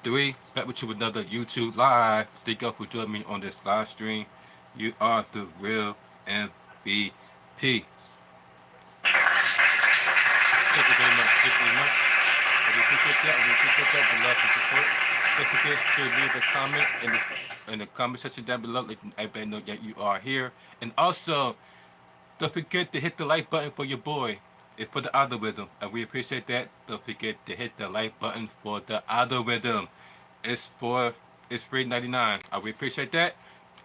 3, back with you with another YouTube live. Thank you for joining me on this live stream. You are the real MVP. Thank you very much. Thank you very much. I really appreciate that. I really appreciate that. The love and support. Don't forget to leave a comment in the comment section down below. Let everybody know that you are here. And also, don't forget to hit the like button for your boy. It's for the algorithm. And we appreciate that. Don't forget to hit the like button for the algorithm. It's for it's $3.99. I really appreciate that.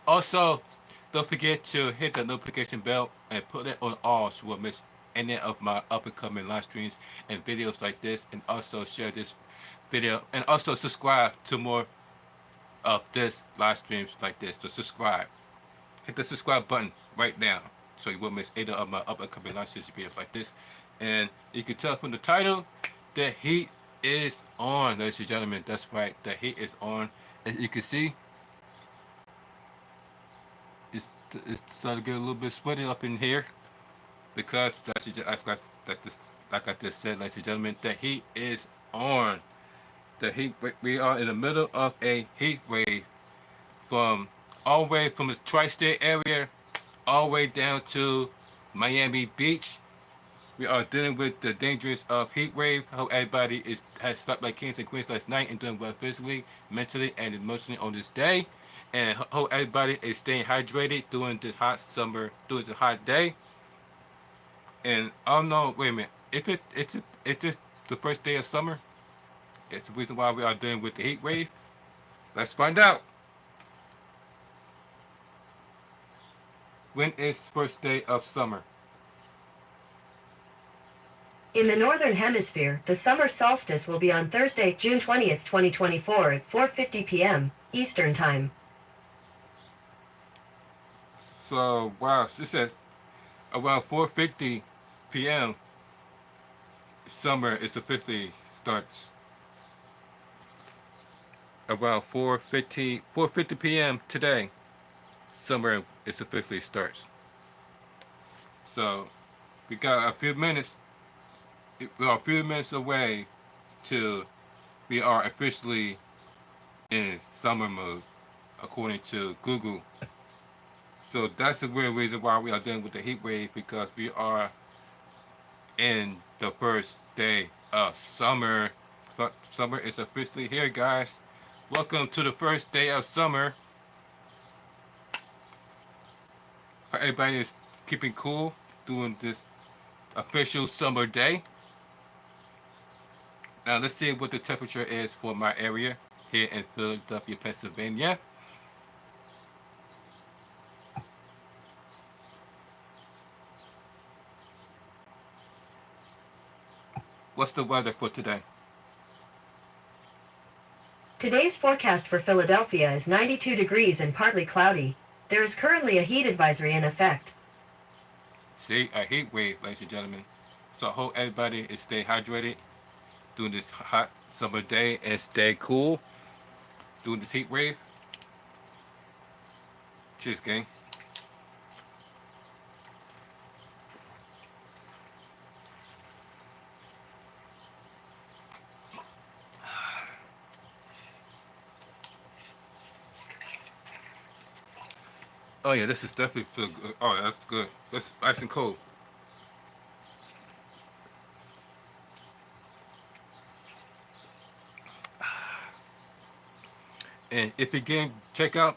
Also, don't forget to hit the notification bell and put it on all so you won't miss any of my up and coming live streams and videos like this. And also share this video and also subscribe to more of this live streams like this. So subscribe. Hit the subscribe button right now so you won't miss any of my up and coming live streams videos like this. And you can tell from the title, the heat is on, ladies and gentlemen. That's right, the heat is on. As you can see, it's starting to get a little bit sweaty up in here because like I just said, ladies and gentlemen, the heat is on. The heat, we are in the middle of a heat wave from all the way from the tri-state area all the way down to Miami Beach. We are dealing with the dangers of heat wave. Hope everybody has slept like kings and queens last night and doing well physically, mentally, and emotionally on this day. And hope everybody is staying hydrated during this hot summer, during this hot day. And I don't know, wait a minute. If it's just the first day of summer, it's the reason why we are dealing with the heat wave. Let's find out. When is first day of summer? In the Northern Hemisphere, the summer solstice will be on Thursday, June 20th, 2024 at 4:50 p.m. Eastern Time. So, wow, it says around 4:50 p.m. summer is officially starts. Around 4:50 p.m. today, summer is officially starts. So, we got a few minutes. We are a few minutes away to we are officially in summer mode, according to Google. So that's the real reason why we are dealing with the heat wave, because we are in the first day of summer. Summer is officially here, guys. Welcome to the first day of summer. Everybody is keeping cool during this official summer day. Now let's see what the temperature is for my area here in Philadelphia, Pennsylvania. What's the weather for today? Today's forecast for Philadelphia is 92 degrees and partly cloudy. There is currently a heat advisory in effect. See, a heat wave, ladies and gentlemen. So I hope everybody is stay hydrated during this hot summer day and stay cool during this heat wave. Cheers, gang. Oh yeah, this is definitely feel good. Oh, that's good. This is nice and cold. And if you didn't check out,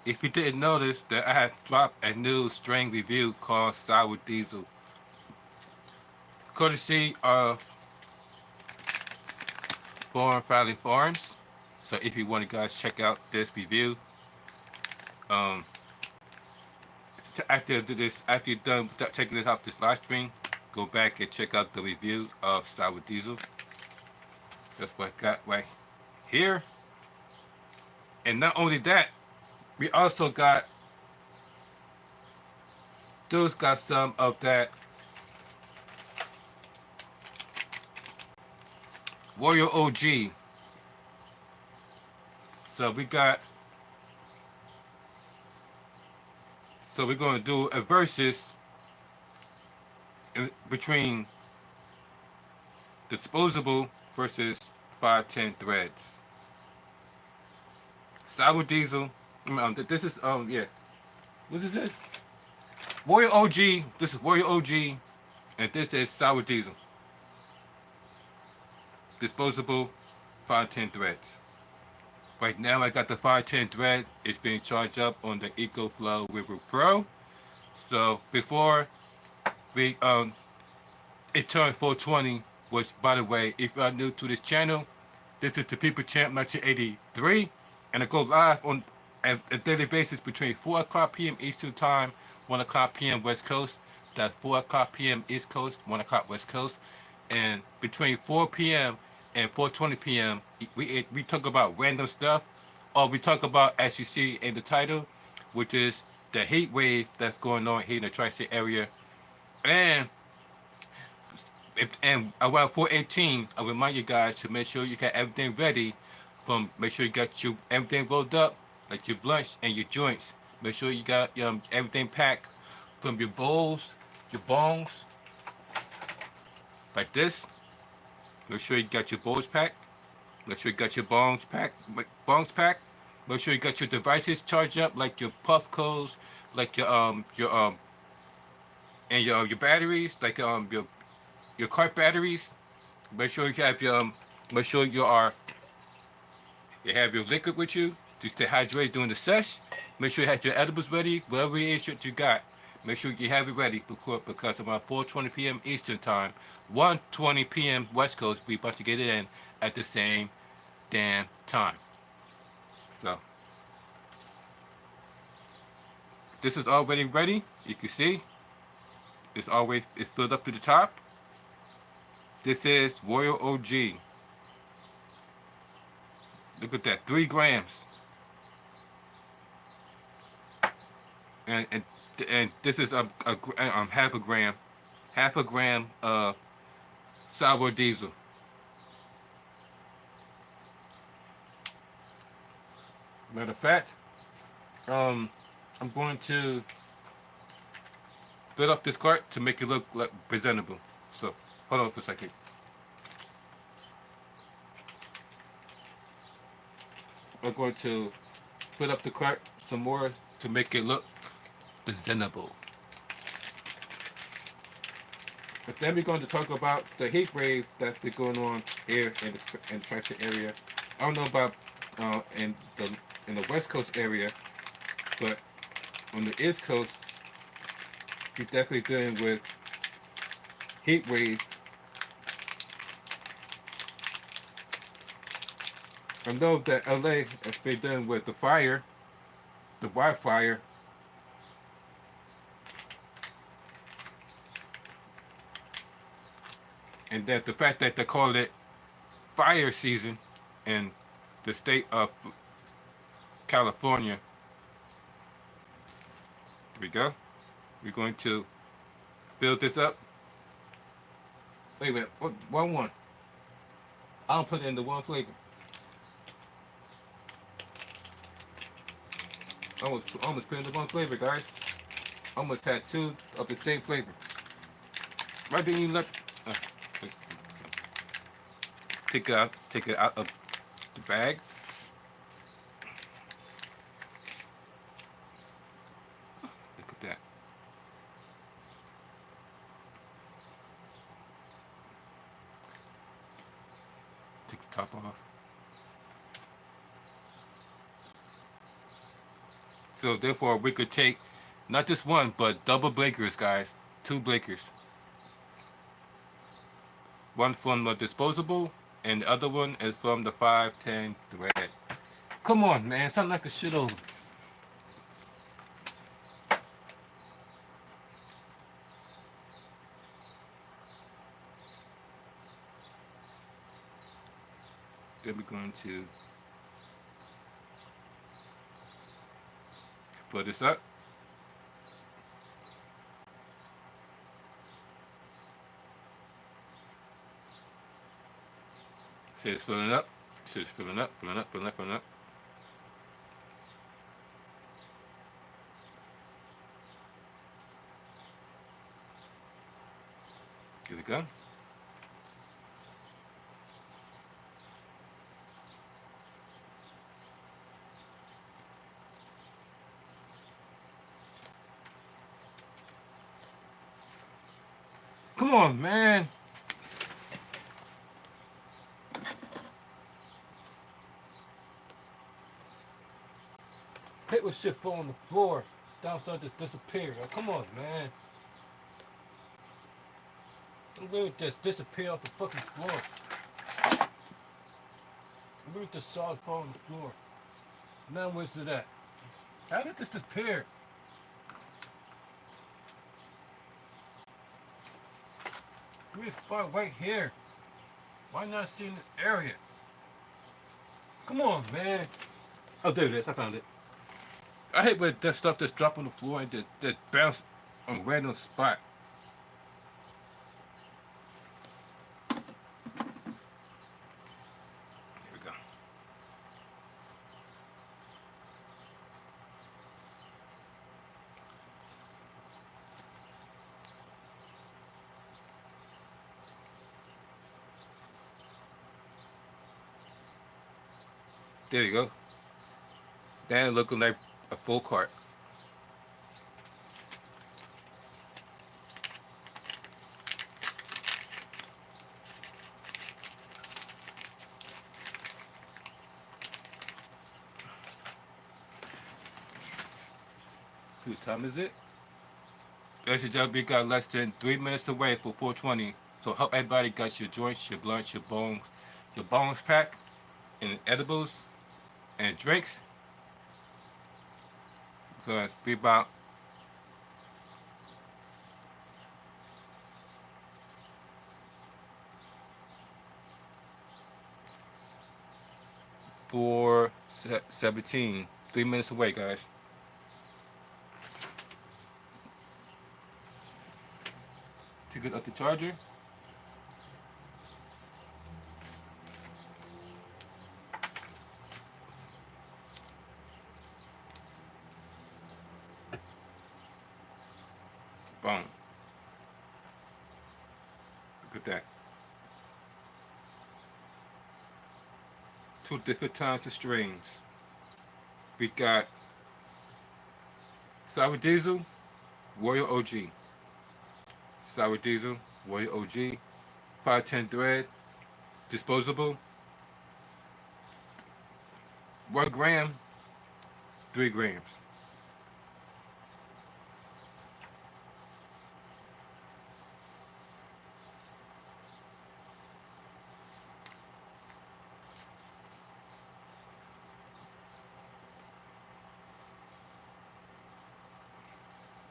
if you didn't notice that I have dropped a new strain review called Sour Diesel, courtesy of Foreign Valley Farms. So if you want to guys check out this review, um, after you're done checking this out this live stream, go back and check out the review of Sour Diesel. That's what I got right here. And not only that, we also got some of that Royal OG. So we're going to do a versus between disposable versus 510 threads. Sour Diesel. This is yeah. What is this? Warrior OG. This is Warrior OG, and this is Sour Diesel. Disposable 510 threads. Right now, I got the 510 thread. It's being charged up on the EcoFlow River Pro. So before we it turned 420, which by the way, if you are new to this channel, this is the People Champ 1983, and it goes live on a daily basis between 4 o'clock p.m. Eastern Time, 1 o'clock p.m. West Coast. That's 4 o'clock p.m. East Coast, 1 o'clock West Coast. And between 4 p.m. and 4:20 p.m., we talk about random stuff, or we talk about, as you see in the title, which is the heat wave that's going on here in the tri-state area. And around 4:18, I remind you guys to make sure you got everything ready. Make sure you got everything rolled up, like your blunts and your joints. Make sure you got everything packed, from your bowls, your bongs, like this. Make sure you got your bowls packed. Make sure you got your bongs packed. Make sure you got your devices charged up, like your puff codes, like and your batteries, like your cart batteries. Make sure you have make sure you have your liquid with you to stay hydrated during the sesh. Make sure you have your edibles ready, whatever it is that you got. Make sure you have it ready because about 4:20 p.m. Eastern Time, 1:20 p.m. West Coast, we about to get it in at the same damn time. So this is already ready. You can see it's filled up to the top. This is Royal OG. Look at that, 3 grams. And this is half a gram of sour diesel. Matter of fact, I'm going to fill up this cart to make it look like presentable. So hold on for a second. I'm going to fill up the cart some more to make it look presentable. But then we're going to talk about the heat wave that's been going on here in the tri-state area. I don't know about in the West Coast area, but on the East Coast, you're definitely dealing with heat wave. I know that LA has been dealing with the fire, the wildfire. And that the fact that they call it fire season in the state of California. Here we go. We're going to fill this up. Wait a minute, one. I don't put it in the one flavor. Almost put in the one flavor, guys. Almost had 2 of the same flavor. Right then you left. Take it out of the bag. Look at that. Take the top off. So therefore, we could take not just one, but double blinkers, guys. 2 blinkers. One from the disposable, and the other one is from the 510 thread. Come on, man. Sound like a shit over. Then we're going to put this up. See, it's filling up. See, it's filling up. Here we go. Come on, man. Paper shit fall on the floor. Downstairs just disappeared. Like, come on, man. Don't really just disappear off the fucking floor. Really just saw it fall on the floor. Now where's it at? How did this disappear? Give me a spot right here. Why not see in the area? Come on, man. Oh, there it is. I found it. I hate when that stuff just drop on the floor and just bounce on a random spot. Here we go. There you go. That looking like a full cart. See what time is it? Ladies and gentlemen, we got less than 3 minutes away for 420. So hope everybody got your joints, your blunts, your bones packed, and edibles and drinks. Because we about four 17. 3 minutes away, guys. To get up the charger. Boom. Look at that. 2 different types of strings. We got Sour Diesel, Royal OG. Sour Diesel, Royal OG, 510 thread, disposable, 1 gram, 3 grams.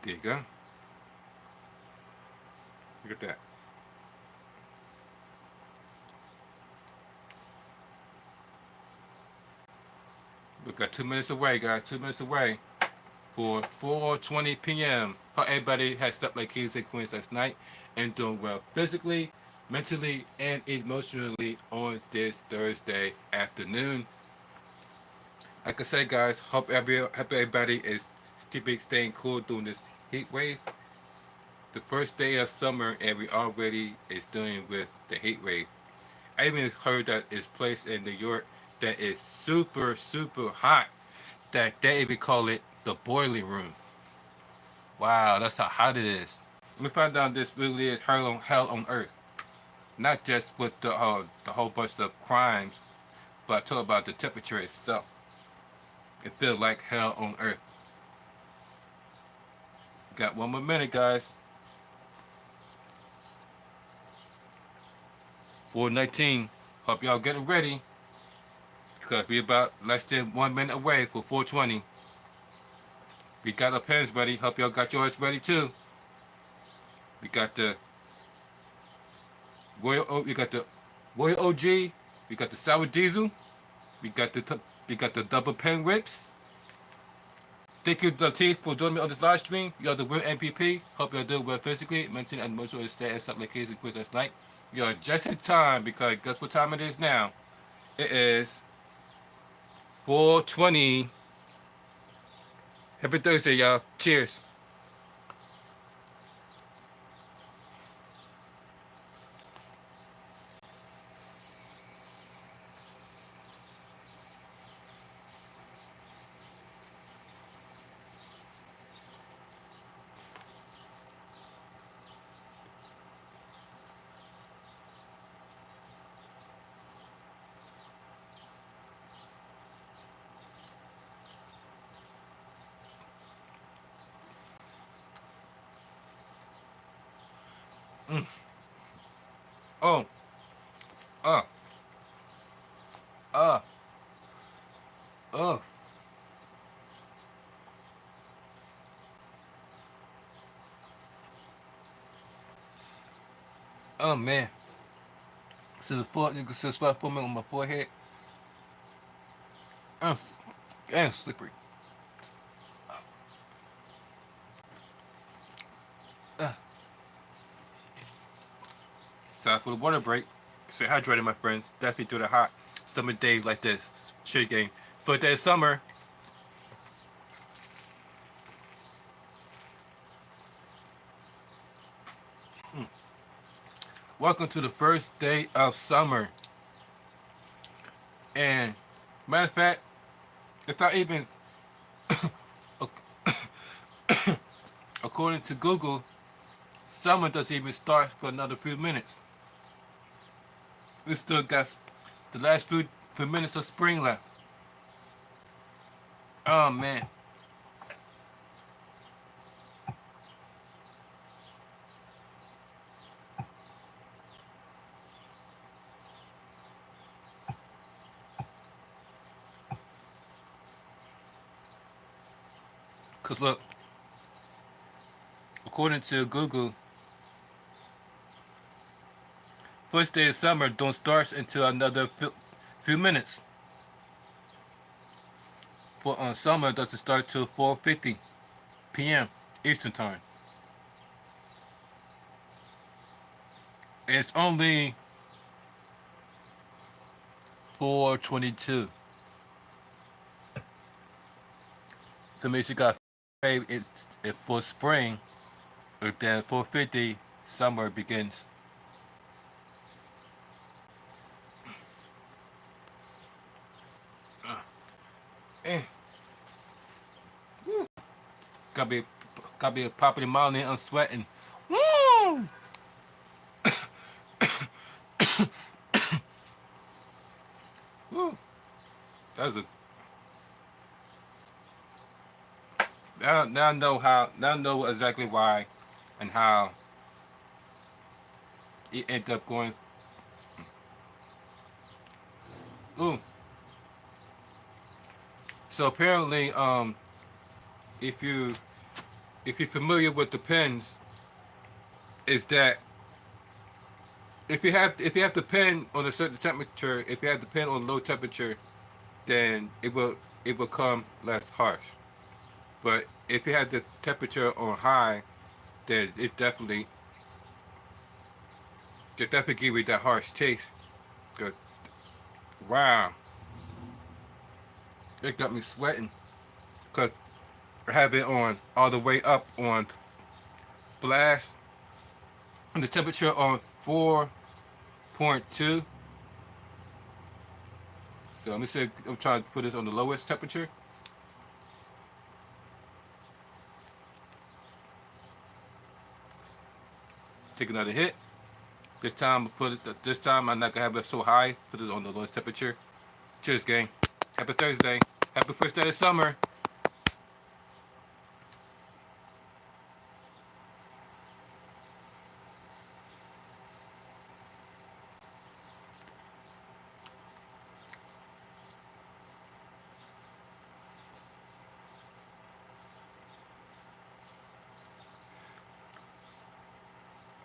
There you go. Look at that. We got 2 minutes away, guys. 2 minutes away for 4:20 p.m. Hope everybody has slept like kings and queens last night and doing well physically, mentally, and emotionally on this Thursday afternoon. Like I said, guys, hope everybody is staying cool during this heat wave. The first day of summer, and we already is dealing with the heat wave. I even heard that it's place in New York that is super, super hot, that they even call it the boiling room. Wow, that's how hot it is. We found out this really is hell on earth. Not just with the whole bunch of crimes, but I talk about the temperature itself. It feels like hell on earth. Got 1 more minute, guys. 4:19. Hope y'all getting ready, because we about less than 1 minute away for 4:20. We got our pens ready. Hope y'all got yours ready too. We got the we got the Royal OG. We got the Sour Diesel. We got the double pen whips. Thank you, Latif, for joining me on this live stream. You're the real MVP. Hope you're doing well physically, mentally, and emotionally. Stay and stuff like kids and quiz last night. You're just in time, because guess what time it is now? It is 4:20. Happy Thursday, y'all. Cheers. Mm. Oh, uh, uh, uh. Oh man. So the foot, you can see the spot for me on my forehead. Uh, and slippery. Uh. Time for the water break. Stay hydrated, my friends. Definitely through the hot summer days like this. Shit game. For that summer. Welcome to the first day of summer. And matter of fact, it's not even according to Google, summer doesn't even start for another few minutes. We still got the last few minutes of spring left. Oh man. Cause look, according to Google, first day of summer don't start until another few minutes. For summer doesn't start till 4:50 p.m. Eastern time. And it's only 4:22. So means you got it for spring, or then 4:50 summer begins. Eh, gotta be gotta be popping mildly. I'm sweating. Woo! Woo! That's a now I know how now I know exactly why and how it ended up going. Ooh. So apparently, if you if you're familiar with the pens, is that if you have the pen on a certain temperature, if you have the pen on low temperature, then it will come less harsh. But if you have the temperature on high, then it definitely give you that harsh taste. 'Cause, wow, it got me sweating. Cause I have it on all the way up on blast, and the temperature on 4.2. So let me see. I'm trying to put this on the lowest temperature. Take another hit. This time, put it. This time, I'm not gonna have it so high. Put it on the lowest temperature. Cheers, gang. Happy Thursday. Happy first day of summer.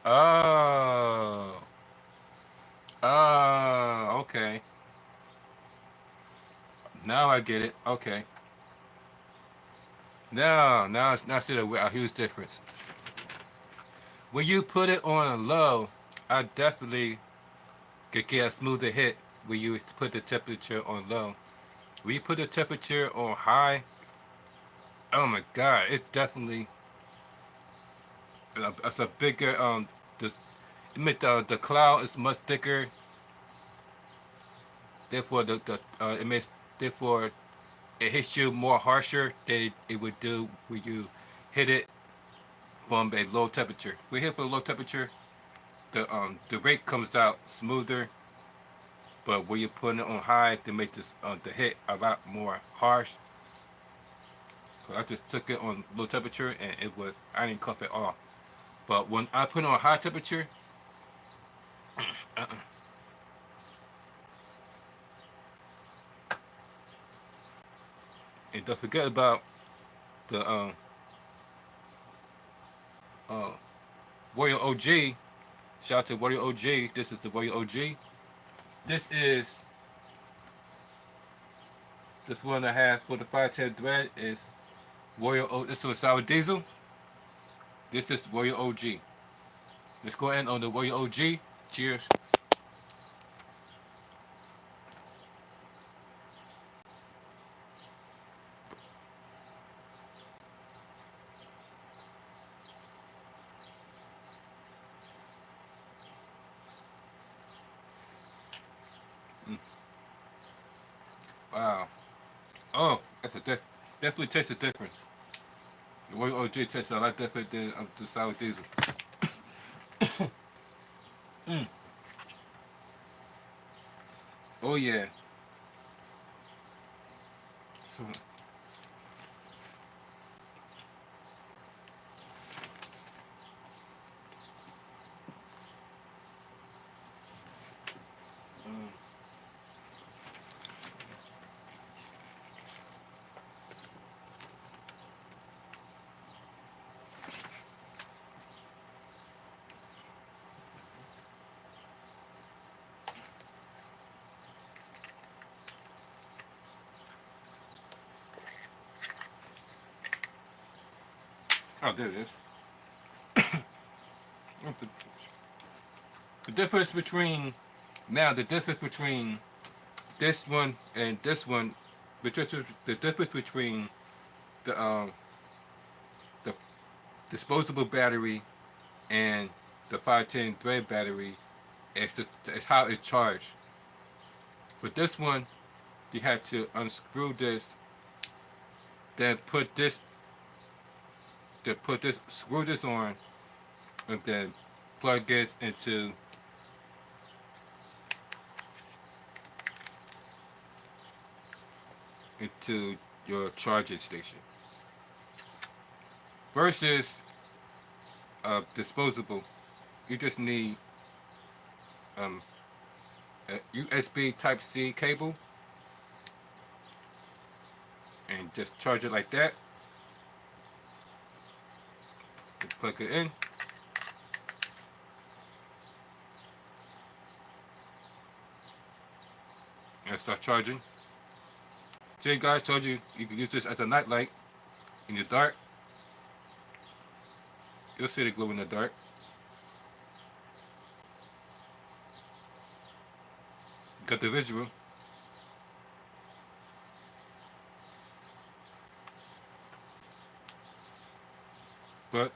Oh. Oh. Okay. Now I get it. Okay. Now I see a huge difference. When you put it on low, I definitely could get a smoother hit when you put the temperature on low. When you put the temperature on high, oh my god, it's definitely it's a bigger the it make the cloud is much thicker. Therefore the it makes therefore it hits you more harsher than it would do when you hit it from a low temperature. We hit for a low temperature, the rate comes out smoother, but when you put it on high, they make this the hit a lot more harsh. So I just took it on low temperature and it was I didn't cuff it off. But when I put it on high temperature, and don't forget about the uh, Warrior OG. Shout out to Warrior OG. This is the Warrior OG. This is this one I have for the 510 thread is Warrior O. This is sour diesel. This is Warrior OG. Let's go in on the Warrior OG. Cheers. Wow. Oh, that's a definitely tastes a difference. The Warrior OG tastes a lot different than the sour diesel. Mm. Oh yeah. So, oh, there it is. The difference between the difference between this one and this one, the difference between the disposable battery and the 510 thread battery is how it's charged. With this one, you had to unscrew this, then screw this on, and then plug this into your charging station. Versus disposable, you just need a USB Type C cable and just charge it like that. Plug it in. And start charging. See, guys, told you you can use this as a nightlight in the dark. You'll see the glow in the dark. Got the visual. But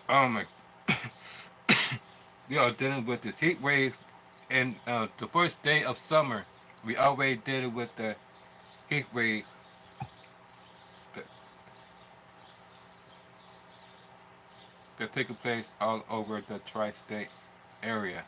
oh my, we are dealing with this heat wave, and the first day of summer, we already did it with the heat wave. That taking place all over the tri-state area.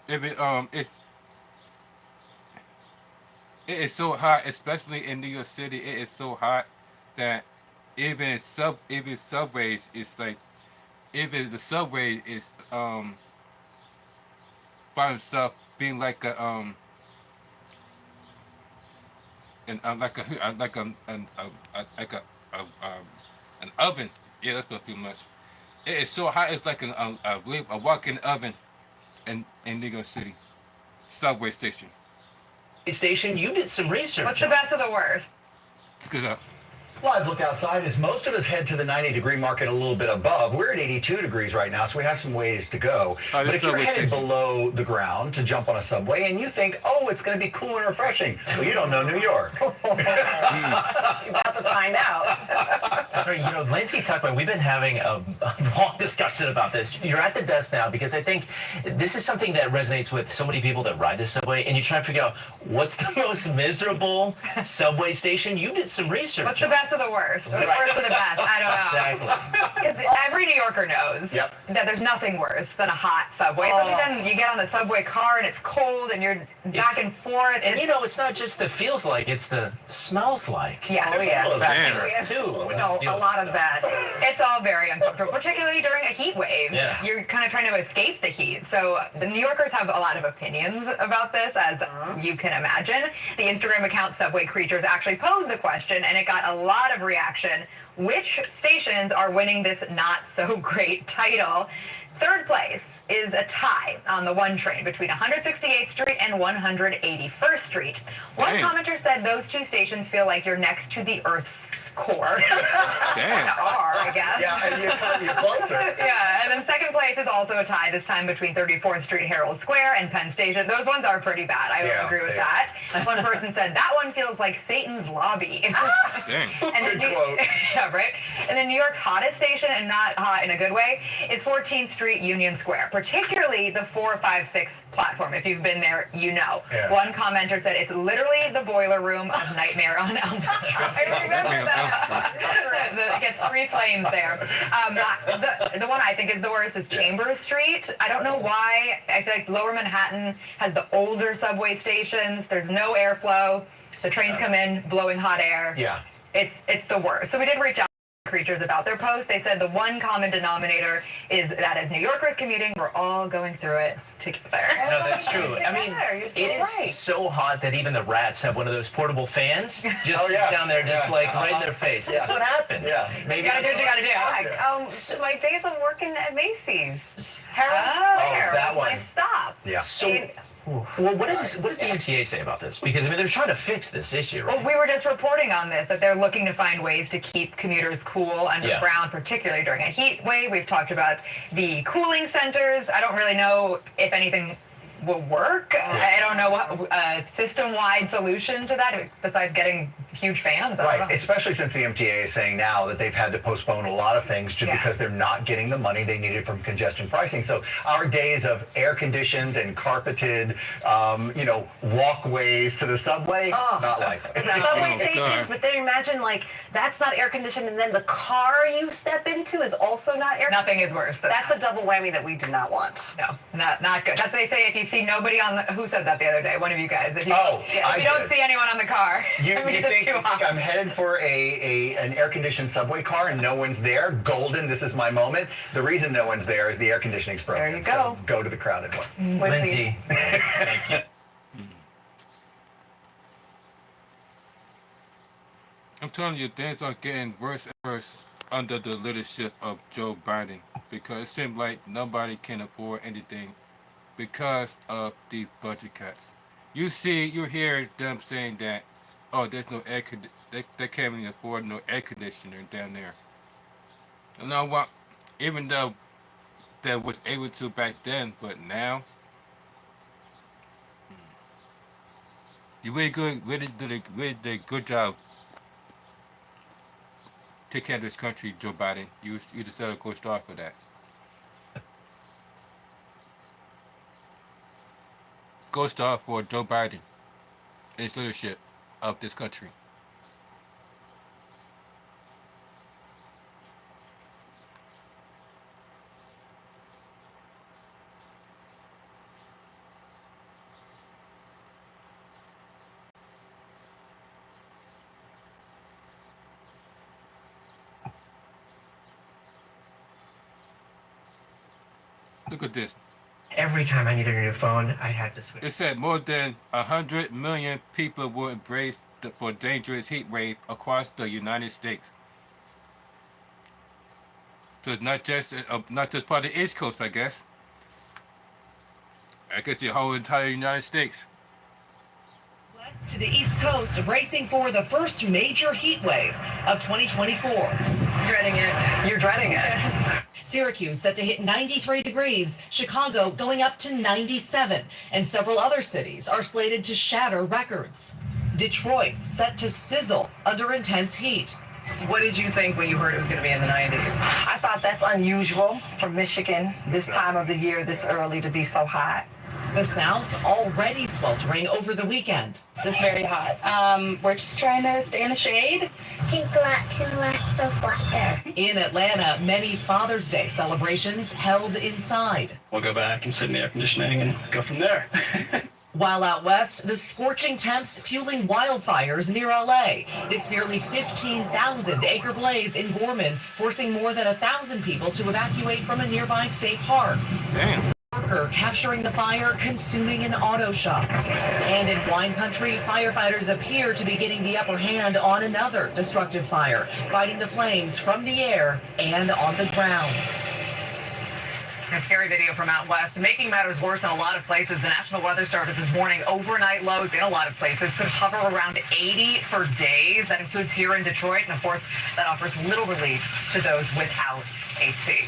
If it is so hot, especially in New York City. It is so hot that even subways is like, even the subway is by himself being like a and like an oven. Yeah, that's not too much. It is so hot. It's like I believe a walk-in oven in New York City subway station. Station, you did some research. What's the best of the worst? Because Live look outside as most of us head to the 90-degree market a little bit above. We're at 82 degrees right now, so we have some ways to go. But if you're headed below the ground to jump on a subway and you think, oh, it's going to be cool and refreshing, well, you don't know New York. You're about to find out. That's right. Lindsay Tuckman, we've been having a long discussion about this. You're at the desk now because I think this is something that resonates with so many people that ride the subway, and you try to figure out what's the most miserable subway station. You did some research. What's the best of the worst? Or the worst of the best? I don't know. Exactly. Every New Yorker knows Yep. that there's nothing worse than a hot subway. But then you get on the subway car and it's cold and you're back and forth. And it's not just the feels like, it's the smells like. Yeah. There's a little of that Damn. too. A lot of that. It's all very uncomfortable, particularly during a heat wave. Yeah. You're kind of trying to escape the heat. So the New Yorkers have a lot of opinions about this, as you can imagine. The Instagram account Subway Creatures actually posed the question, and it got a lot of reaction. Which stations are winning this not so great title? Third place is a tie on the one train between 168th Street and 181st Street. One Dang. commenter said those two stations feel like you're next to the Earth's core. Damn. Are, I guess. Yeah, and you're closer. Yeah, and then second place is also a tie, this time between 34th Street, Herald Square, and Penn Station. Those ones are pretty bad. I will agree with that. One person said, that one feels like Satan's lobby. Dang. And Good quote. Yeah, right? And then New York's hottest station, and not hot in a good way, is 14th Street, Union Square, particularly the 456 platform. If you've been there, you know. Yeah. One commenter said, it's literally the boiler room of Nightmare on Elm Street. I remember that. It gets three flames there. The one I think is the worst is Chambers Street. I don't know why. I feel like Lower Manhattan has the older subway stations. There's no airflow. The trains come in blowing hot air. Yeah. It's the worst. So we did reach out to Creatures about their post. They said the one common denominator is that as New Yorkers commuting, we're all going through it together. No, that's true. I mean, You're so it is right. so hot that even the rats have one of those portable fans just down there, just right in their face. That's what happened. Yeah. Maybe You gotta do what you gotta do. Yeah, my days of working at Macy's, Herald Oh, Square that was my one. stop. Yeah. So, well, what does the MTA say about this? Because I mean, they're trying to fix this issue, right? Well, we were just reporting on this, that they're looking to find ways to keep commuters cool underground, particularly during a heat wave. We've talked about the cooling centers. I don't really know if anything will work. I don't know what system-wide solution to that besides getting huge fans. I don't Right, know. especially since the MTA is saying now that they've had to postpone a lot of things just because they're not getting the money they needed from congestion pricing. So our days of air-conditioned and carpeted, walkways to the subway, not likely. The subway Oh, stations, God. but then imagine that's not air conditioned, and then the car you step into is also not air. Nothing is worse than That's that. a double whammy that we do not want. No, not good. That's what they say if you see nobody on the... Who said that the other day? One of you guys. If you, I if you don't did. see anyone on the car, You I mean, think it's too hot. I'm headed for an air-conditioned subway car and no one's there? Golden, this is my moment. The reason no one's there is the air conditioning's broken. There you go. So go to the crowded one. Lindsay, thank you. I'm telling you, things are getting worse and worse under the leadership of Joe Biden because it seems like nobody can afford anything because of these budget cuts. You hear them saying that, oh, there's no they can't even afford no air conditioner down there. You know what? Even though they was able to back then, but now, you really did a good job. Take care of this country, Joe Biden. You deserve a good start for that. Go star for Joe Biden and his leadership of this country. Look at this. Every time I needed a new phone, I had to switch. It said more than 100 million people will embrace for dangerous heat wave across the United States. So it's not just part of the East Coast, I guess. I guess the whole entire United States. West to the East Coast, bracing for the first major heat wave of 2024. Dreading it. You're dreading it. Syracuse set to hit 93 degrees, Chicago going up to 97, and several other cities are slated to shatter records. Detroit set to sizzle under intense heat. What did you think when you heard it was going to be in the 90s? I thought that's unusual for Michigan this time of the year, this early, to be so hot. The South already sweltering over the weekend. It's very hot. We're just trying to stay in the shade. Drink lots and lots of water. In Atlanta, many Father's Day celebrations held inside. We'll go back and sit in the air conditioning and go from there. While out west, the scorching temps fueling wildfires near LA. This nearly 15,000 acre blaze in Gorman, forcing more than 1,000 people to evacuate from a nearby state park. Damn. Worker capturing the fire, consuming an auto shop. And in wine country, firefighters appear to be getting the upper hand on another destructive fire, fighting the flames from the air and on the ground. A scary video from out west. Making matters worse in a lot of places, the National Weather Service is warning overnight lows in a lot of places could hover around 80 for days. That includes here in Detroit. And of course, that offers little relief to those without AC.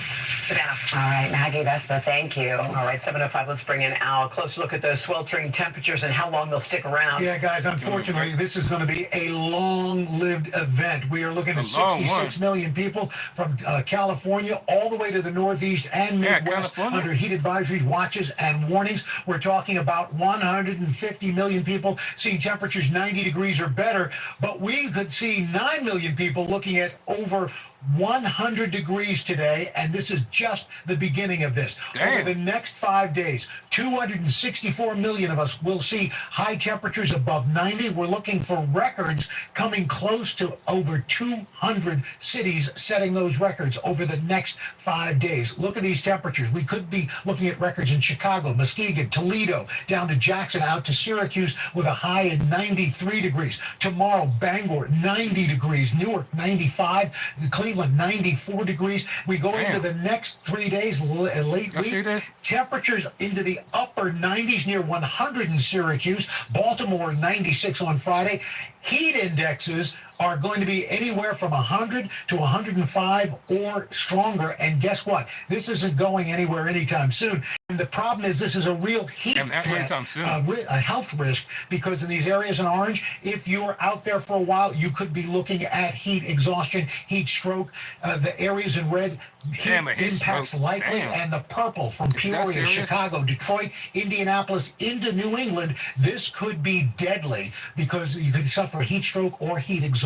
Savannah. All right, Maggie Vespa, thank you. All right, 7:05. Let's bring in Al. Close look at those sweltering temperatures and how long they'll stick around. Yeah, guys, unfortunately, this is going to be a long-lived event. We are looking at 66 million people from California all the way to the Northeast and Midwest under heat advisories, watches, and warnings. We're talking about 150 million people seeing temperatures 90 degrees or better, but we could see 9 million people looking at over 100 degrees today, and this is just the beginning of this. Damn. Over the next 5 days, 264 million of us will see high temperatures above 90. We're looking for records coming close to over 200 cities setting those records over the next 5 days. Look at these temperatures. We could be looking at records in Chicago, Muskegon, Toledo, down to Jackson, out to Syracuse with a high in 93 degrees. Tomorrow, Bangor, 90 degrees. Newark, 95. Cleveland, 94 degrees. We go into the next 3 days, late week, temperatures into the upper 90s, near 100 in Syracuse. Baltimore, 96 on Friday. Heat indexes are going to be anywhere from 100 to 105 or stronger. And guess what? This isn't going anywhere anytime soon. And the problem is this is a real heat threat, a health risk, because in these areas in orange, if you're out there for a while, you could be looking at heat exhaustion, heat stroke. The areas in red, heat impacts likely, and the purple from Peoria, Chicago, Detroit, Indianapolis into New England, this could be deadly because you could suffer heat stroke or heat exhaustion.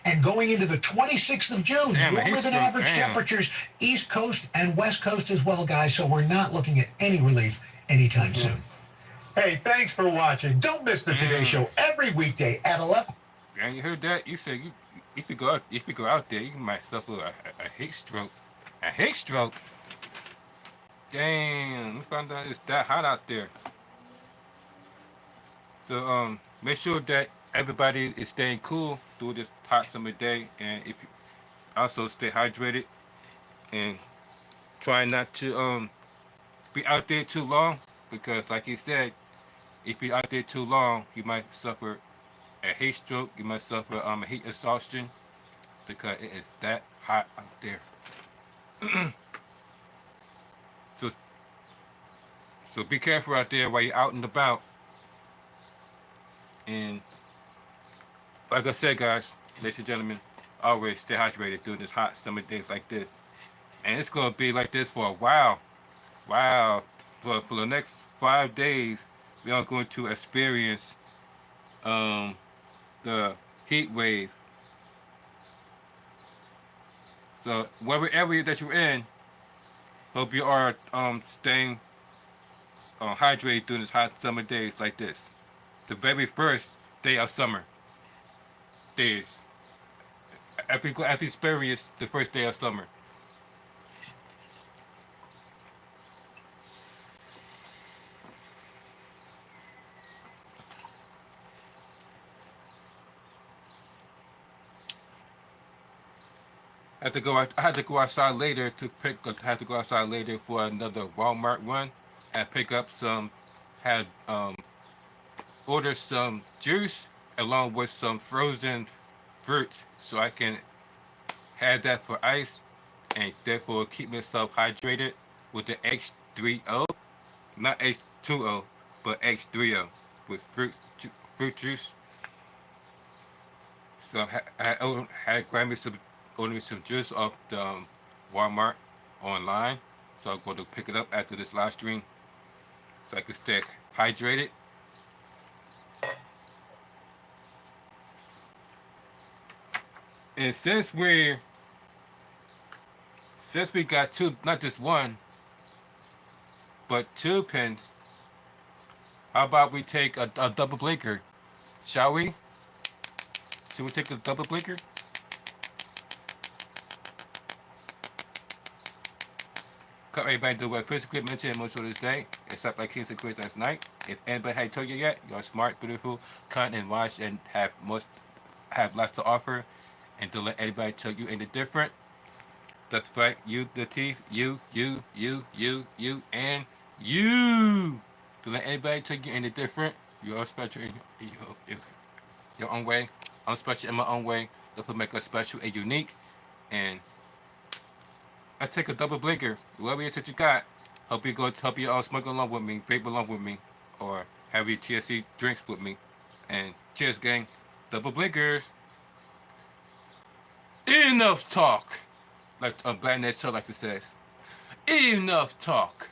And going into the 26th of June, warmer than average temperatures, East Coast and West Coast as well, guys. So we're not looking at any relief anytime soon. Hey, thanks for watching. Don't miss the Today Show every weekday at 11. And you heard that? You said you could go out. If you go out there, you might suffer a heat stroke. A heat stroke. Damn, we found out it's that hot out there. So make sure that everybody is staying cool through this hot summer day, and if you also stay hydrated and try not to be out there too long, because like he said, if you're out there too long, you might suffer a heat stroke, you might suffer a heat exhaustion, because it is that hot out there. So be careful out there while you're out and about. And like I said, guys, ladies and gentlemen, always stay hydrated during this hot summer days like this. And it's going to be like this for a while. Wow. For the next 5 days, we are going to experience the heat wave. So whatever area that you're in, hope you are staying hydrated during this hot summer days like this. The very first day of summer days. Every experience the first day of summer. I had to go outside later to for another Walmart run and pick up some. Order some juice along with some frozen fruits so I can have that for ice and therefore keep myself hydrated with the H3O, not H2O, but H3O with fruit juice. So I had grabbed ordered me some juice off the Walmart online. So I'll go to pick it up after this live stream so I can stay hydrated. And since we got two, not just one, but two pins, how about we take a double blinker? Shall we? Should we take a double blinker? Cut everybody do what physically mentioned most of this day, except like Kings and Queens last night. If anybody had told you yet, you're smart, beautiful, kind, and wise, and have lots to offer, and don't let anybody tell you any different. That's right, you, the teeth, you, and you. Don't let anybody tell you any different. You're special in your own way. I'm special in my own way. That's what makes us special and unique. And let's take a double blinker. Whatever it is that you got. Hope you all smoke along with me, vape along with me, or have your TSC drinks with me. And cheers, gang. Double blinkers. Enough talk. Like Black Net Show like to says. Enough talk.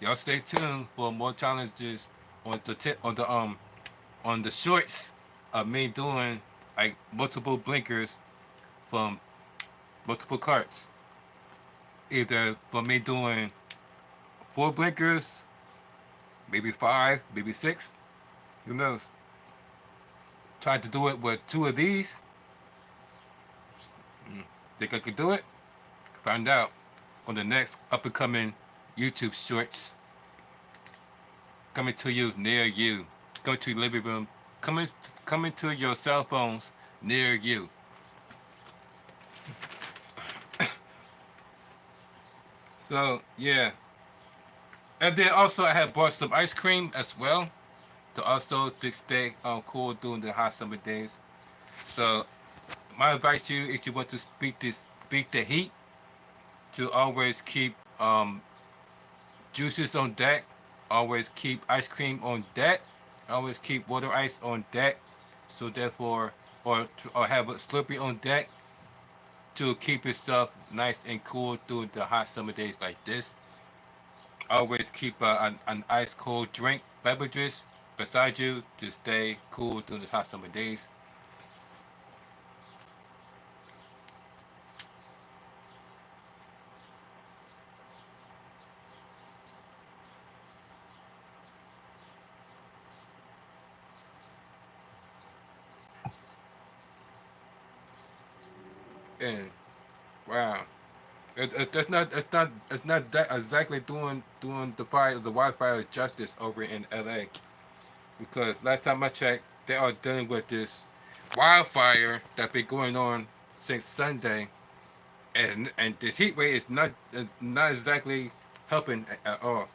Y'all stay tuned for more challenges on the shorts of me doing like multiple blinkers from multiple carts. Either for me doing 4 blinkers, maybe 5, maybe 6, who knows? Tried to do it with 2 of these. Think I could do it? Find out on the next up and coming YouTube shorts coming to you, near you. Going to your living room, coming to your cell phones near you. So yeah, and then also I have bought some ice cream as well to stay cool during the hot summer days. So my advice to you, if you want to beat the heat, to always keep juices on deck, always keep ice cream on deck, always keep water ice on deck, so therefore or have a Slurpee on deck to keep yourself nice and cool through the hot summer days like this. Always keep an ice cold drink beverages beside you to stay cool during the hot summer days. And wow, it's not that exactly doing the wildfire justice over in LA, because last time I checked, they are dealing with this wildfire that's been going on since Sunday, and this heat wave is not exactly helping at all.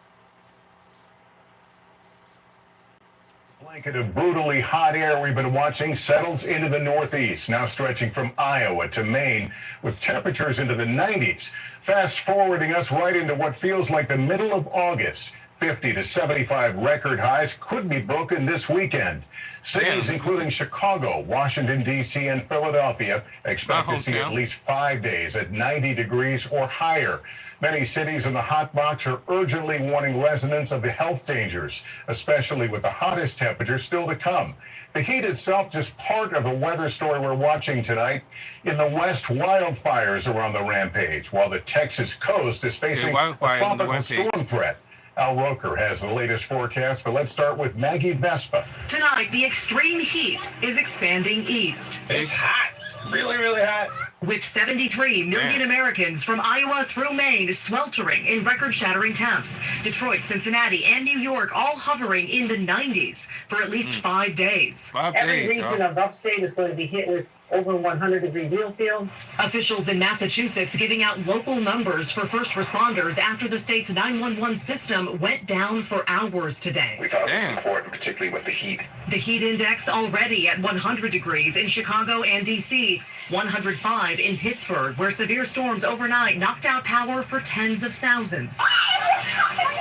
Blanket of brutally hot air we've been watching settles into the northeast, now stretching from Iowa to Maine with temperatures into the 90s. Fast forwarding us right into what feels like the middle of August. 50 to 75 record highs could be broken this weekend. Cities including Chicago, Washington, D.C., and Philadelphia expect to see at least 5 days at 90 degrees or higher. Many cities in the hot box are urgently warning residents of the health dangers, especially with the hottest temperatures still to come. The heat itself just part of the weather story we're watching tonight. In the West, wildfires are on the rampage, while the Texas coast is facing a tropical storm threat. Al Roker has the latest forecast, but let's start with Maggie Vespa. Tonight, the extreme heat is expanding east. It's hot. Really, really hot. with 73 million Americans from Iowa through Maine sweltering in record-shattering temps. Detroit, Cincinnati, and New York all hovering in the 90s for at least 5 days. Every region of upstate is going to be hit with over 100-degree real field. Officials in Massachusetts giving out local numbers for first responders after the state's 911 system went down for hours today. We thought it was important, particularly with the heat. The heat index already at 100 degrees in Chicago and D.C., 105 in Pittsburgh, where severe storms overnight knocked out power for tens of thousands.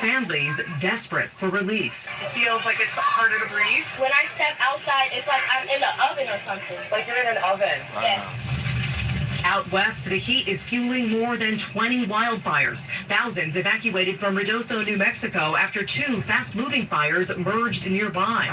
Families desperate for relief. It feels like it's harder to breathe. When I step outside, it's like I'm in the oven or something. Like you're in an oven. Yes. Out west, the heat is fueling more than 20 wildfires. Thousands evacuated from Ruidoso, New Mexico after 2 fast-moving fires merged nearby.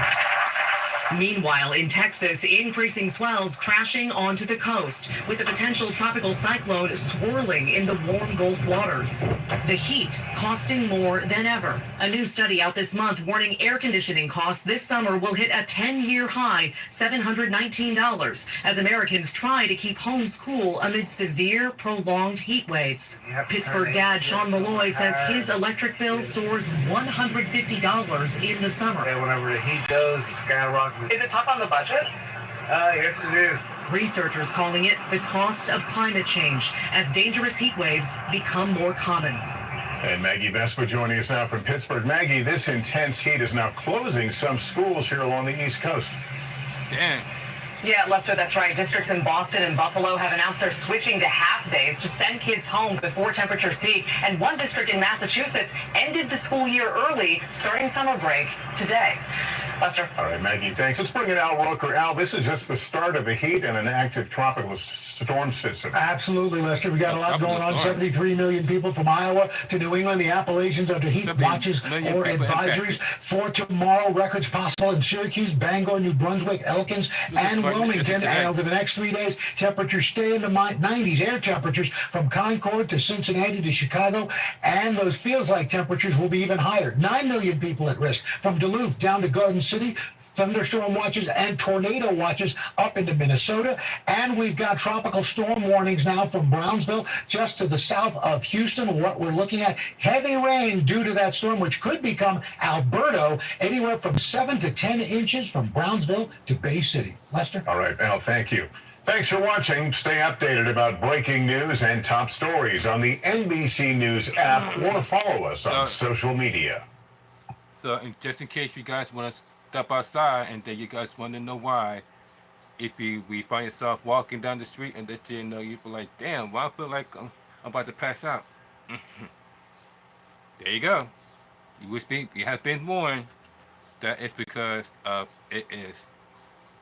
Meanwhile, in Texas, increasing swells crashing onto the coast, with the potential tropical cyclone swirling in the warm Gulf waters. The heat costing more than ever. A new study out this month warning air conditioning costs this summer will hit a 10-year high, $719, as Americans try to keep homes cool amid severe, prolonged heat waves. Pittsburgh dad Sean Malloy says his electric bill soars $150 in the summer. Whenever the heat goes, the skyrockets. Is it tough on the budget? Yes, it is. Researchers calling it the cost of climate change as dangerous heat waves become more common. And Maggie Vespa joining us now from Pittsburgh. Maggie, this intense heat is now closing some schools here along the East Coast. Damn. Yeah, Lester, that's right. Districts in Boston and Buffalo have announced they're switching to half days to send kids home before temperatures peak. And one district in Massachusetts ended the school year early, starting summer break today. Lester. All right, Maggie, thanks. Let's bring in Al Roker. Al, this is just the start of the heat and an active tropical storm system. Absolutely, Lester. We got a lot going on. 73 million people from Iowa to New England, the Appalachians under heat watches or advisories. For tomorrow, records possible in Syracuse, Bangor, New Brunswick, Elkins, and Wilmington. And over the next 3 days, temperatures stay in the 90s. Air temperatures from Concord to Cincinnati to Chicago. And those feels-like temperatures will be even higher. 9 million people at risk from Duluth down to Garden City. Thunderstorm watches and tornado watches up into Minnesota. And we've got tropical storm warnings now from Brownsville just to the south of Houston. What we're looking at, heavy rain due to that storm, which could become Alberto, anywhere from 7 to 10 inches from Brownsville to Bay City. Lester? All right, Al, thank you. Thanks for watching. Stay updated about breaking news and top stories on the NBC News app or follow us on social media. So just in case you guys want to step outside and then you guys want to know why, if we find yourself walking down the street and you know, you be like, damn, well, I feel like I'm about to pass out. There you go. You have been warned that it's because of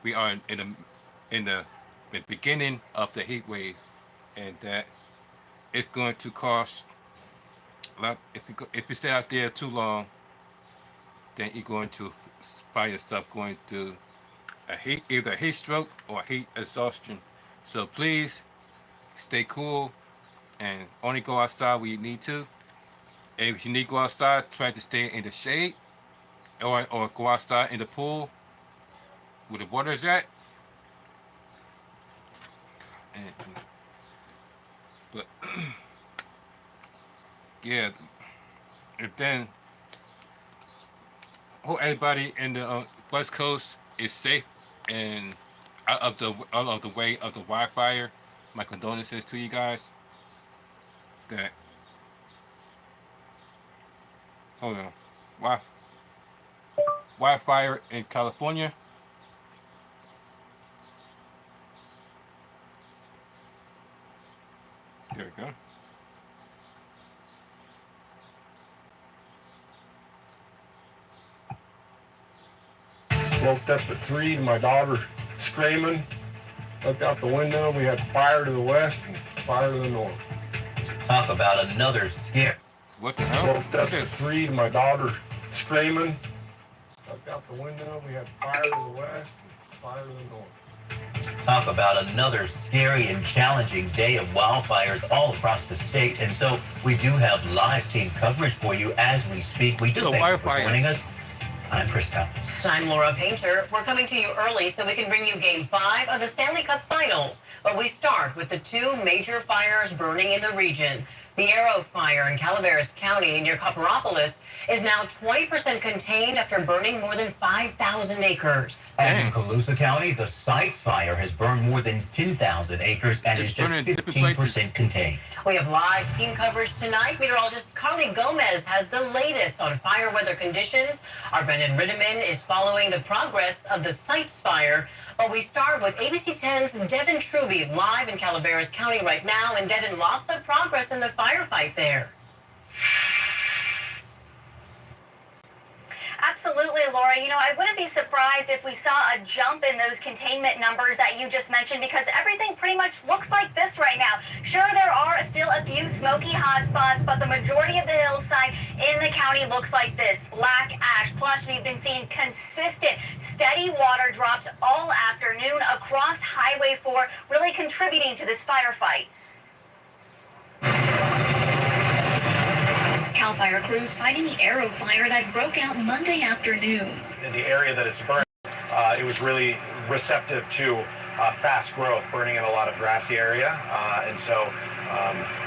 we are in the beginning of the heat wave, and that it's going to cost a lot. If you stay out there too long, then you're going to find yourself going through either a heat stroke or heat exhaustion. So please stay cool and only go outside when you need to. And if you need to go outside, try to stay in the shade or go outside in the pool where the water is at. But yeah, and then hope everybody in the West Coast is safe and out of the way of the wildfire. My condolences to you guys. That hold on, wildfire in California. There we go. Woke up at 3 to my daughter screaming. Looked out the window. We had fire to the west and fire to the north. Talk about another scare. What the hell? Woke up at 3 to my daughter screaming. Looked out the window. We had fire to the west and fire to the north. Talk about another scary and challenging day of wildfires all across the state. And so we do have live team coverage for you as we speak. We do thank you for joining us. I'm Chris Thomas. I'm Laura Painter. We're coming to you early so we can bring you Game 5 of the Stanley Cup Finals. But we start with the two major fires burning in the region. The Arrow Fire in Calaveras County near Copperopolis is now 20% contained after burning more than 5,000 acres. And in Colusa County, the Sites Fire has burned more than 10,000 acres and is just 15% contained. We have live team coverage tonight. Meteorologist Carly Gomez has the latest on fire weather conditions. Our Brendan Rittiman is following the progress of the Sites Fire. But we start with ABC 10's Devin Truby live in Calaveras County right now. And Devin, lots of progress in the firefight there. Absolutely, Laura. You know, I wouldn't be surprised if we saw a jump in those containment numbers that you just mentioned, because everything pretty much looks like this right now. Sure, there are still a few smoky hotspots, but the majority of the hillside in the county looks like this, black ash. Plus, we've been seeing consistent, steady water drops all afternoon across Highway 4, really contributing to this firefight. CAL FIRE crews fighting the Arrow Fire that broke out Monday afternoon. In the area that it's burned, it was really receptive to fast growth, burning in a lot of grassy area, and so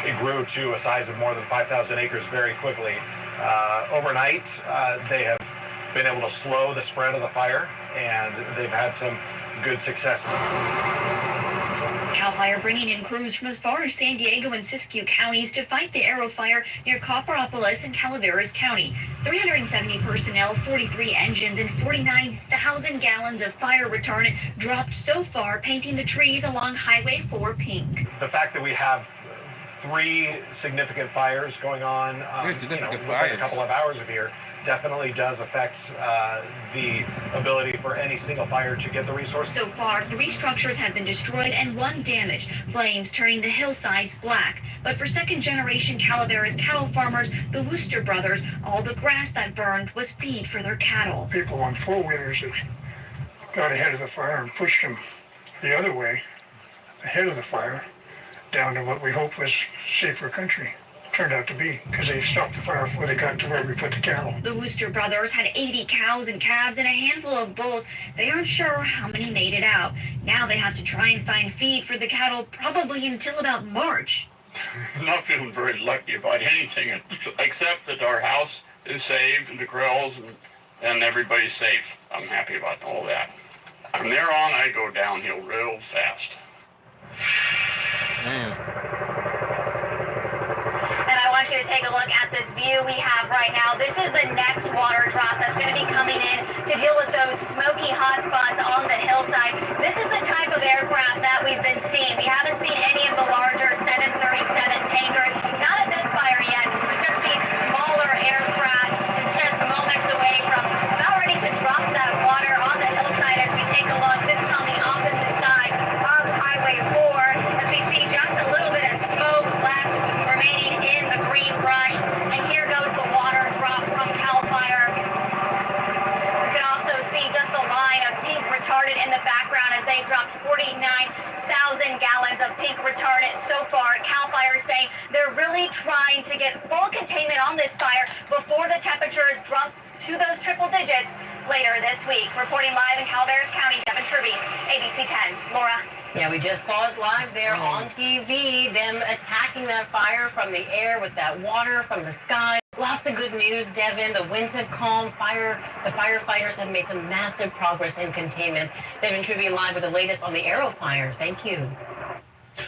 it grew to a size of more than 5,000 acres very quickly. Overnight, they have been able to slow the spread of the fire, and they've had some good success. CAL FIRE bringing in crews from as far as San Diego and Siskiyou counties to fight the Arrow Fire near Copperopolis and Calaveras County. 370 personnel, 43 engines, and 49,000 gallons of fire retardant dropped so far, painting the trees along Highway 4 pink. The fact that we have 3 significant fires going on within a couple of hours of here definitely does affect the ability for any single fire to get the resources. So far, 3 structures have been destroyed and 1 damaged, flames turning the hillsides black. But for second-generation Calaveras cattle farmers, the Wooster brothers, all the grass that burned was feed for their cattle. People on four-wheelers that got ahead of the fire and pushed them the other way, ahead of the fire, down to what we hoped was safer country. Turned out to be, because they stopped the fire before they got to where we put the cattle. The Wooster brothers had 80 cows and calves and a handful of bulls. They aren't sure how many made it out. Now they have to try and find feed for the cattle probably until about March. I'm not feeling very lucky about anything except that our house is saved and the grills and everybody's safe. I'm happy about all that. From there on, I go downhill real fast. And I want you to take a look at this view we have right now. This is the next water drop that's going to be coming in to deal with those smoky hotspots on the hillside. This is the type of aircraft that we've been seeing. We haven't seen any of the larger 737 tankers, not at this fire yet, but just these smaller aircraft just moments away from about ready to drop that water on the hillside. As we take a look, this is on the opposite side of Highway 4, as we see just a little bit of smoke left remaining in the green brush. And here goes the water drop from CAL FIRE. You can also see just the line of pink retardant in the background as they dropped 49,000 gallons of pink retardant so far. CAL FIRE saying they're really trying to get full containment on this fire before the temperatures drop to those triple digits later this week. Reporting live in Calaveras County, Devin Truby, ABC 10. Laura. Yeah, we just saw it live there on TV, them attacking that fire from the air with that water from the sky. Lots of good news, Devin. The winds have calmed. The firefighters have made some massive progress in containment. Devin Truby live with the latest on the Arrow Fire. Thank you.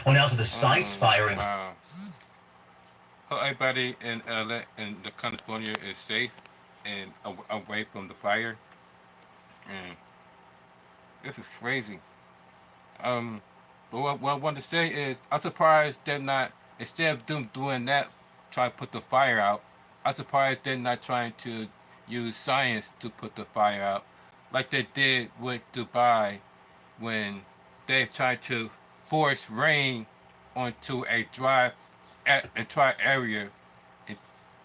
Well, now to the Sites Fire. Hope everybody in LA and the California is safe and away from the fire. This is crazy. But what I want to say is, I'm surprised they're not, instead of them doing that, try to put the fire out, I'm surprised they're not trying to use science to put the fire out, like they did with Dubai, when they tried to force rain onto a dry area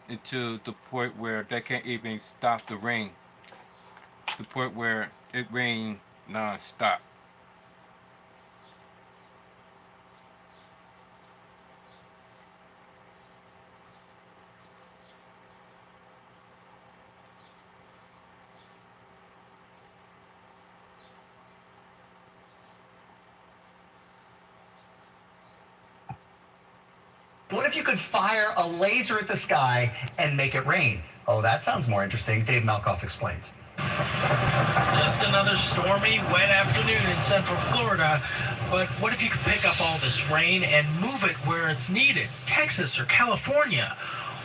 into the point where they can't even stop the rain, the point where it rained non-stop. What if you could fire a laser at the sky and make it rain? Oh, that sounds more interesting. Dave Malkoff explains. Just another stormy, wet afternoon in Central Florida. But what if you could pick up all this rain and move it where it's needed? Texas or California?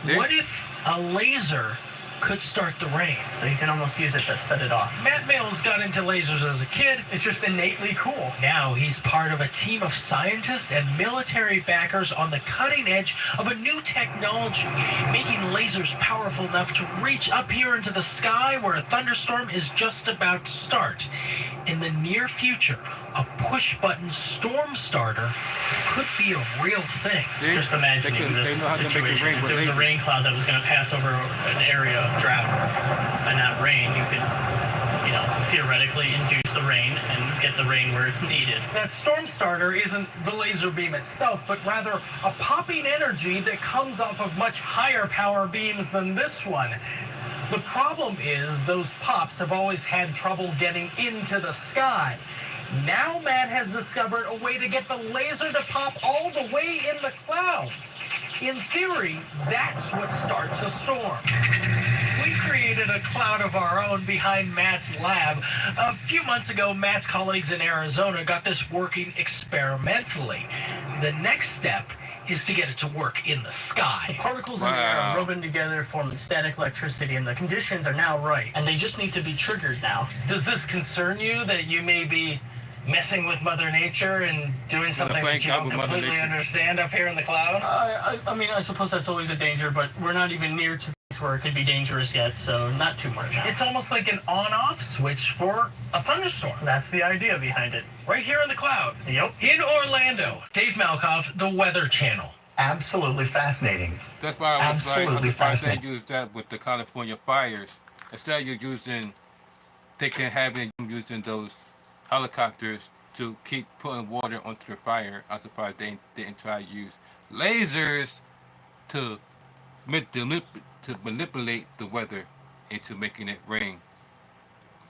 See? What if a laser could start the rain? So you can almost use it to set it off. Matt Mills got into lasers as a kid. It's just innately cool. Now he's part of a team of scientists and military backers on the cutting edge of a new technology, making lasers powerful enough to reach up here into the sky where a thunderstorm is just about to start. In the near future, a push-button storm starter could be a real thing. See? Just imagining this situation. If there was a rain cloud that was going to pass over an area of drought, and that rain, you could, theoretically induce the rain and get the rain where it's needed. That storm starter isn't the laser beam itself, but rather a popping energy that comes off of much higher power beams than this one. The problem is those pops have always had trouble getting into the sky. Now Matt has discovered a way to get the laser to pop all the way in the clouds. In theory, that's what starts a storm. We created a cloud of our own behind Matt's lab. A few months ago, Matt's colleagues in Arizona got this working experimentally. The next step is to get it to work in the sky. The particles in the air are rubbing together, forming static electricity, and the conditions are now right. And they just need to be triggered now. Does this concern you that you may be messing with Mother Nature and doing something that you don't completely understand up here in the cloud? I mean, I suppose that's always a danger, but we're not even near to this where it could be dangerous yet, so not too much. It's almost like an on-off switch for a thunderstorm. That's the idea behind it. Right here in the cloud. Yep. In Orlando. Dave Malkoff, The Weather Channel. Absolutely fascinating. That's why I was Absolutely fascinating. They use that with the California fires. Instead, you're using, using those helicopters to keep putting water onto the fire. I'm surprised they didn't try to use lasers to manipulate the weather into making it rain,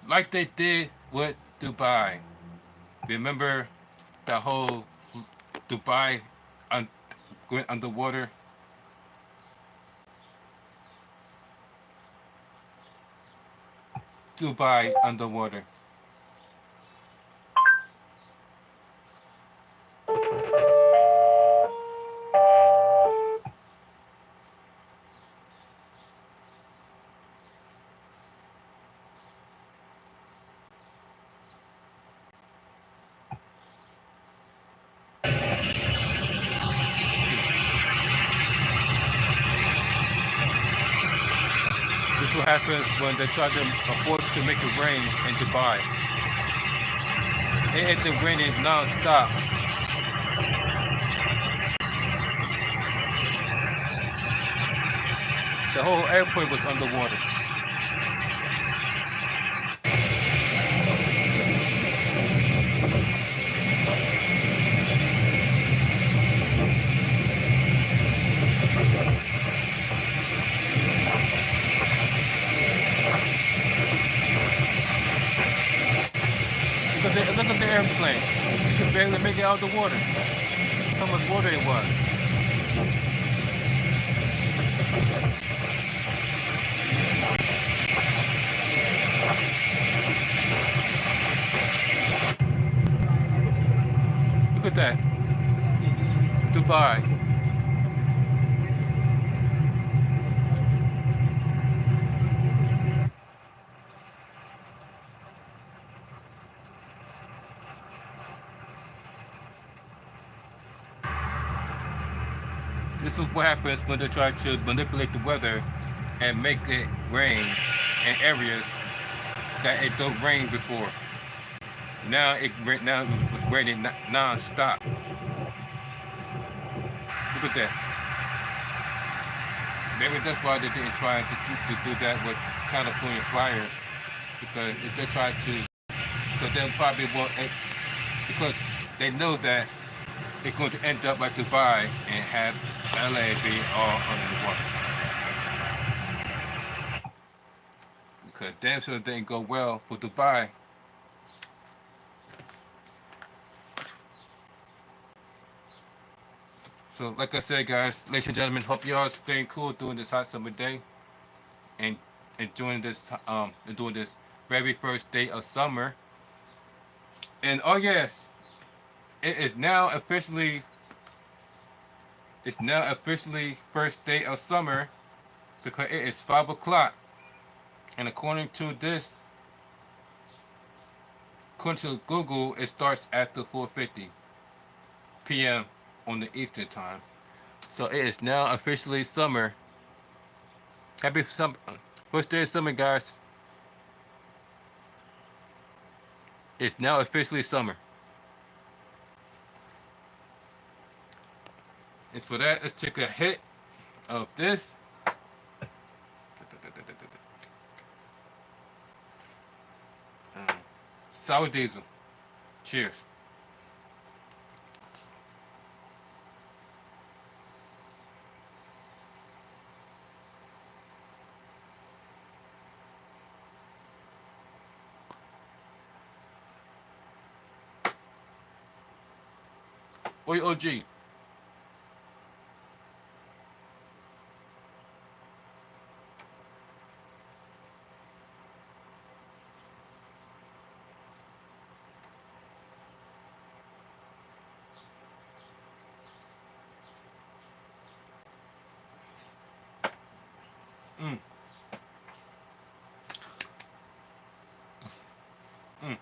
like they did with Dubai. Remember that whole Dubai going underwater? Dubai underwater. This is what happens when they try to force to make it rain in Dubai. It had been raining non-stop. The whole airport was underwater. Look at the airplane. You can barely make it out of the water. How much water it was. Look at that. Dubai. This is what happens when they try to manipulate the weather and make it rain in areas that it don't rain before. Now it was raining non-stop. Look at that. Maybe that's why they didn't try to do that with California fires, because if they try to, because they'll probably won't, because they know that they're going to end up like Dubai and have LA be all under the water. Because damn sure it didn't go well for Dubai. So, like I said, guys, ladies and gentlemen, hope y'all staying cool during this hot summer day, and enjoying this doing this very first day of summer. And oh yes, it is now officially. It's now officially first day of summer, because it is 5 o'clock, and according to Google, it starts after 4:50 p.m. on the Eastern time. So it is now officially summer. Happy summer, first day of summer, guys. It's now officially summer. And for that, let's take a hit of this. Sour diesel. Cheers. Oi, OG. Mm. Mm.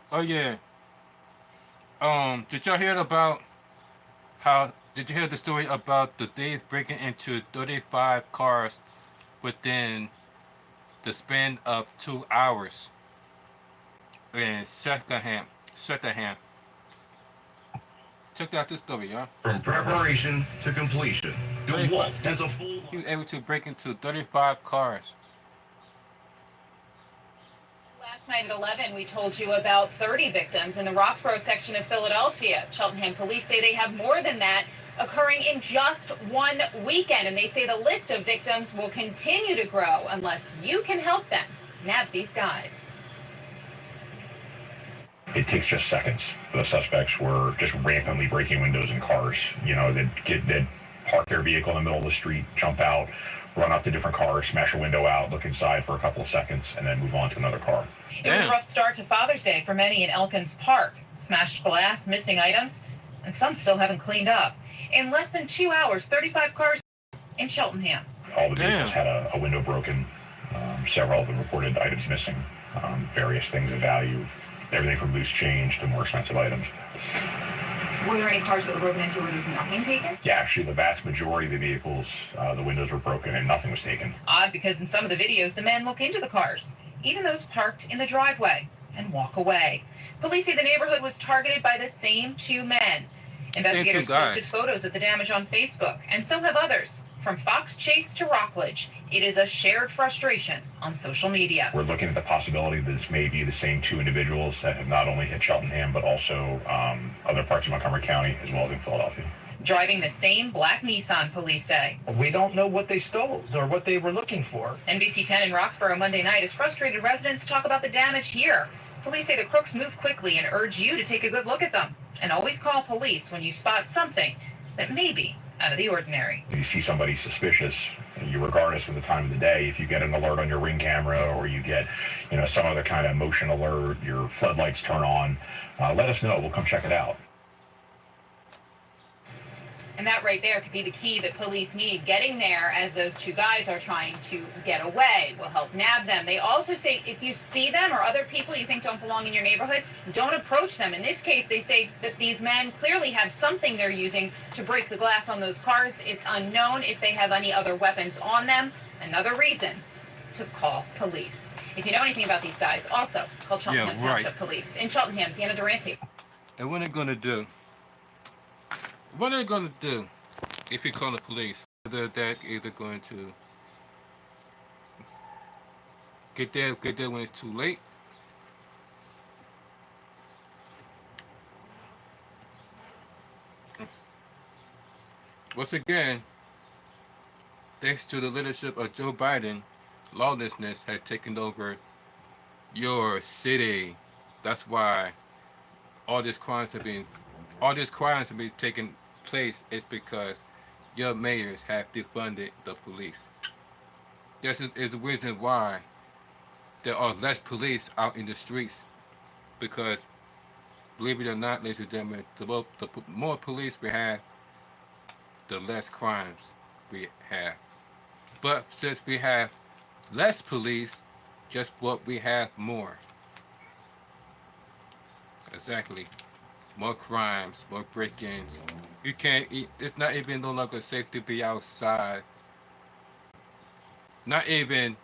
Oh yeah. Did y'all hear about did you hear the story about the thieves breaking into 35 cars within the span of 2 hours in Secondham? Check out this story, y'all. From preparation to completion, DeWalt has a full. He was able to break into 35 cars. Last night at 11, we told you about 30 victims in the Roxborough section of Philadelphia. Cheltenham police say they have more than that occurring in just one weekend, and they say the list of victims will continue to grow unless you can help them nab these guys. It takes just seconds. The suspects were just rampantly breaking windows in cars. You know, they'd park their vehicle in the middle of the street, jump out, run up to different cars, smash a window out, look inside for a couple of seconds, and then move on to another car. It was a rough start to Father's Day for many in Elkins Park. Smashed glass, missing items, and some still haven't cleaned up. In less than 2 hours, 35 cars in Cheltenham. All the vehicles had a window broken, several of them reported items missing, various things of value, everything from loose change to more expensive items. Were there any cars that were broken into where there was nothing taken? Yeah, actually, the vast majority of the vehicles, the windows were broken and nothing was taken. Odd, because in some of the videos, the men look into the cars, even those parked in the driveway, and walk away. Police say the neighborhood was targeted by the same two men. Investigators posted photos of the damage on Facebook, and so have others. From Fox Chase to Rockledge, it is a shared frustration on social media. We're looking at the possibility that this may be the same two individuals that have not only hit Cheltenham, but also other parts of Montgomery County, as well as in Philadelphia. Driving the same black Nissan, police say. We don't know what they stole or what they were looking for. NBC 10 in Roxborough Monday night as frustrated residents talk about the damage here. Police say the crooks move quickly and urge you to take a good look at them. And always call police when you spot something that may be out of the ordinary. If you see somebody suspicious, regardless of the time of the day, if you get an alert on your Ring camera or you get, some other kind of motion alert, your floodlights turn on, let us know. We'll come check it out. And that right there could be the key that police need. Getting there as those two guys are trying to get away will help nab them. They also say if you see them or other people you think don't belong in your neighborhood, don't approach them. In this case, they say that these men clearly have something they're using to break the glass on those cars. It's unknown if they have any other weapons on them. Another reason to call police. If you know anything about these guys, also call Cheltenham Township Police. In Cheltenham, Deanna Durante. And what are they going to do? What are they going to do if you call the police? They're either going to get there when it's too late. Once again, thanks to the leadership of Joe Biden, lawlessness has taken over your city. That's why all these crimes have been taking place is because your mayors have defunded the police. This is the reason why there are less police out in the streets, because believe it or not, ladies and gentlemen, the more police we have, the less crimes we have. But since we have less police, just what we have more. Exactly. More crimes, more break-ins. You can't eat. It's not even no longer safe to be outside. Not even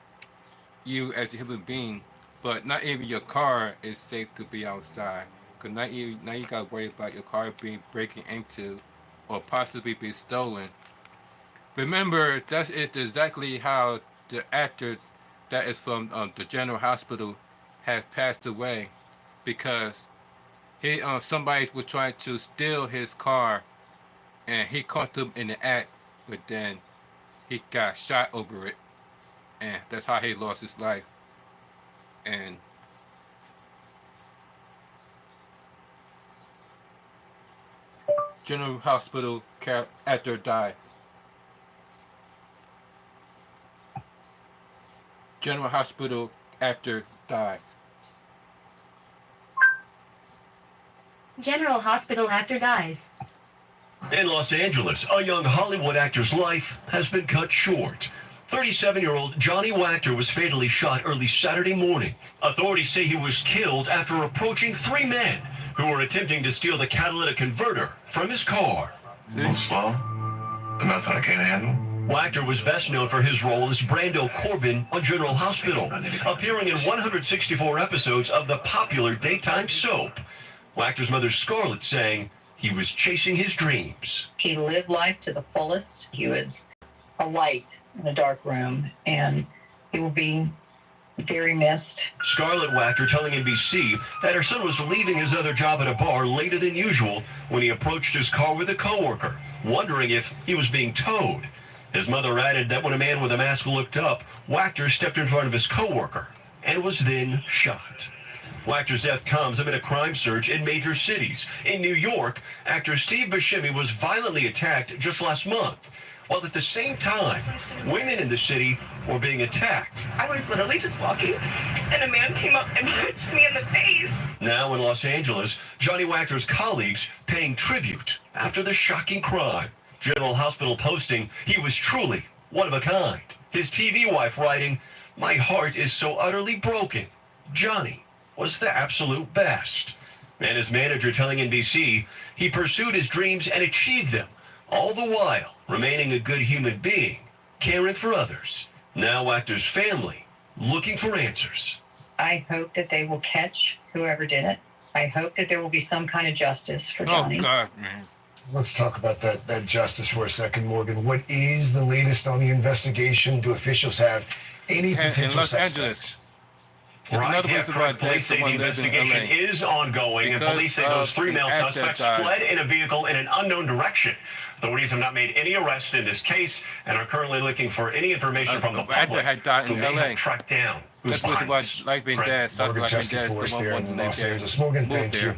you as a human being, but not even your car is safe to be outside. Cause now you gotta worry about your car being breaking into, or possibly be stolen. Remember, that is exactly how the actor that is from the General Hospital has passed away, because somebody was trying to steal his car, and he caught them in the act, but then he got shot over it, and that's how he lost his life. And General Hospital actor died. General Hospital actor died. General Hospital actor dies. In Los Angeles, a young Hollywood actor's life has been cut short. 37-year-old Johnny Wachter was fatally shot early Saturday morning. Authorities say he was killed after approaching three men who were attempting to steal the catalytic converter from his car. Slow? Nothing I can't handle. Wachter was best known for his role as Brando Corbin on General Hospital, appearing in 164 episodes of the popular daytime soap. Wachter's mother Scarlett saying he was chasing his dreams. He lived life to the fullest. He was a light in a dark room, and he will be very missed. Scarlett Wachter telling NBC that her son was leaving his other job at a bar later than usual when he approached his car with a coworker, wondering if he was being towed. His mother added that when a man with a mask looked up, Wachter stepped in front of his coworker and was then shot. Wachter's death comes amid a crime surge in major cities. In New York, actor Steve Buscemi was violently attacked just last month, while at the same time, women in the city were being attacked. I was literally just walking, and a man came up and punched me in the face. Now in Los Angeles, Johnny Wachter's colleagues paying tribute after the shocking crime. General Hospital posting, he was truly one of a kind. His TV wife writing, "My heart is so utterly broken. Johnny was the absolute best." And his manager telling NBC he pursued his dreams and achieved them, all the while remaining a good human being, caring for others. Now Wachter's family looking for answers. I hope that they will catch whoever did it. I hope that there will be some kind of justice for Johnny. Oh, God, man. Let's talk about that justice for a second, Morgan. What is the latest on the investigation? Do officials have any potential in Los suspects? Angeles. Right, yeah, correct. Police say the investigation is ongoing, and police say those 3 male suspects fled in a vehicle in an unknown direction. Authorities have not made any arrests in this case and are currently looking for any information from the public who may have tracked down who's behind this. Morgan Chesky Force there in Los Angeles. Morgan, thank you.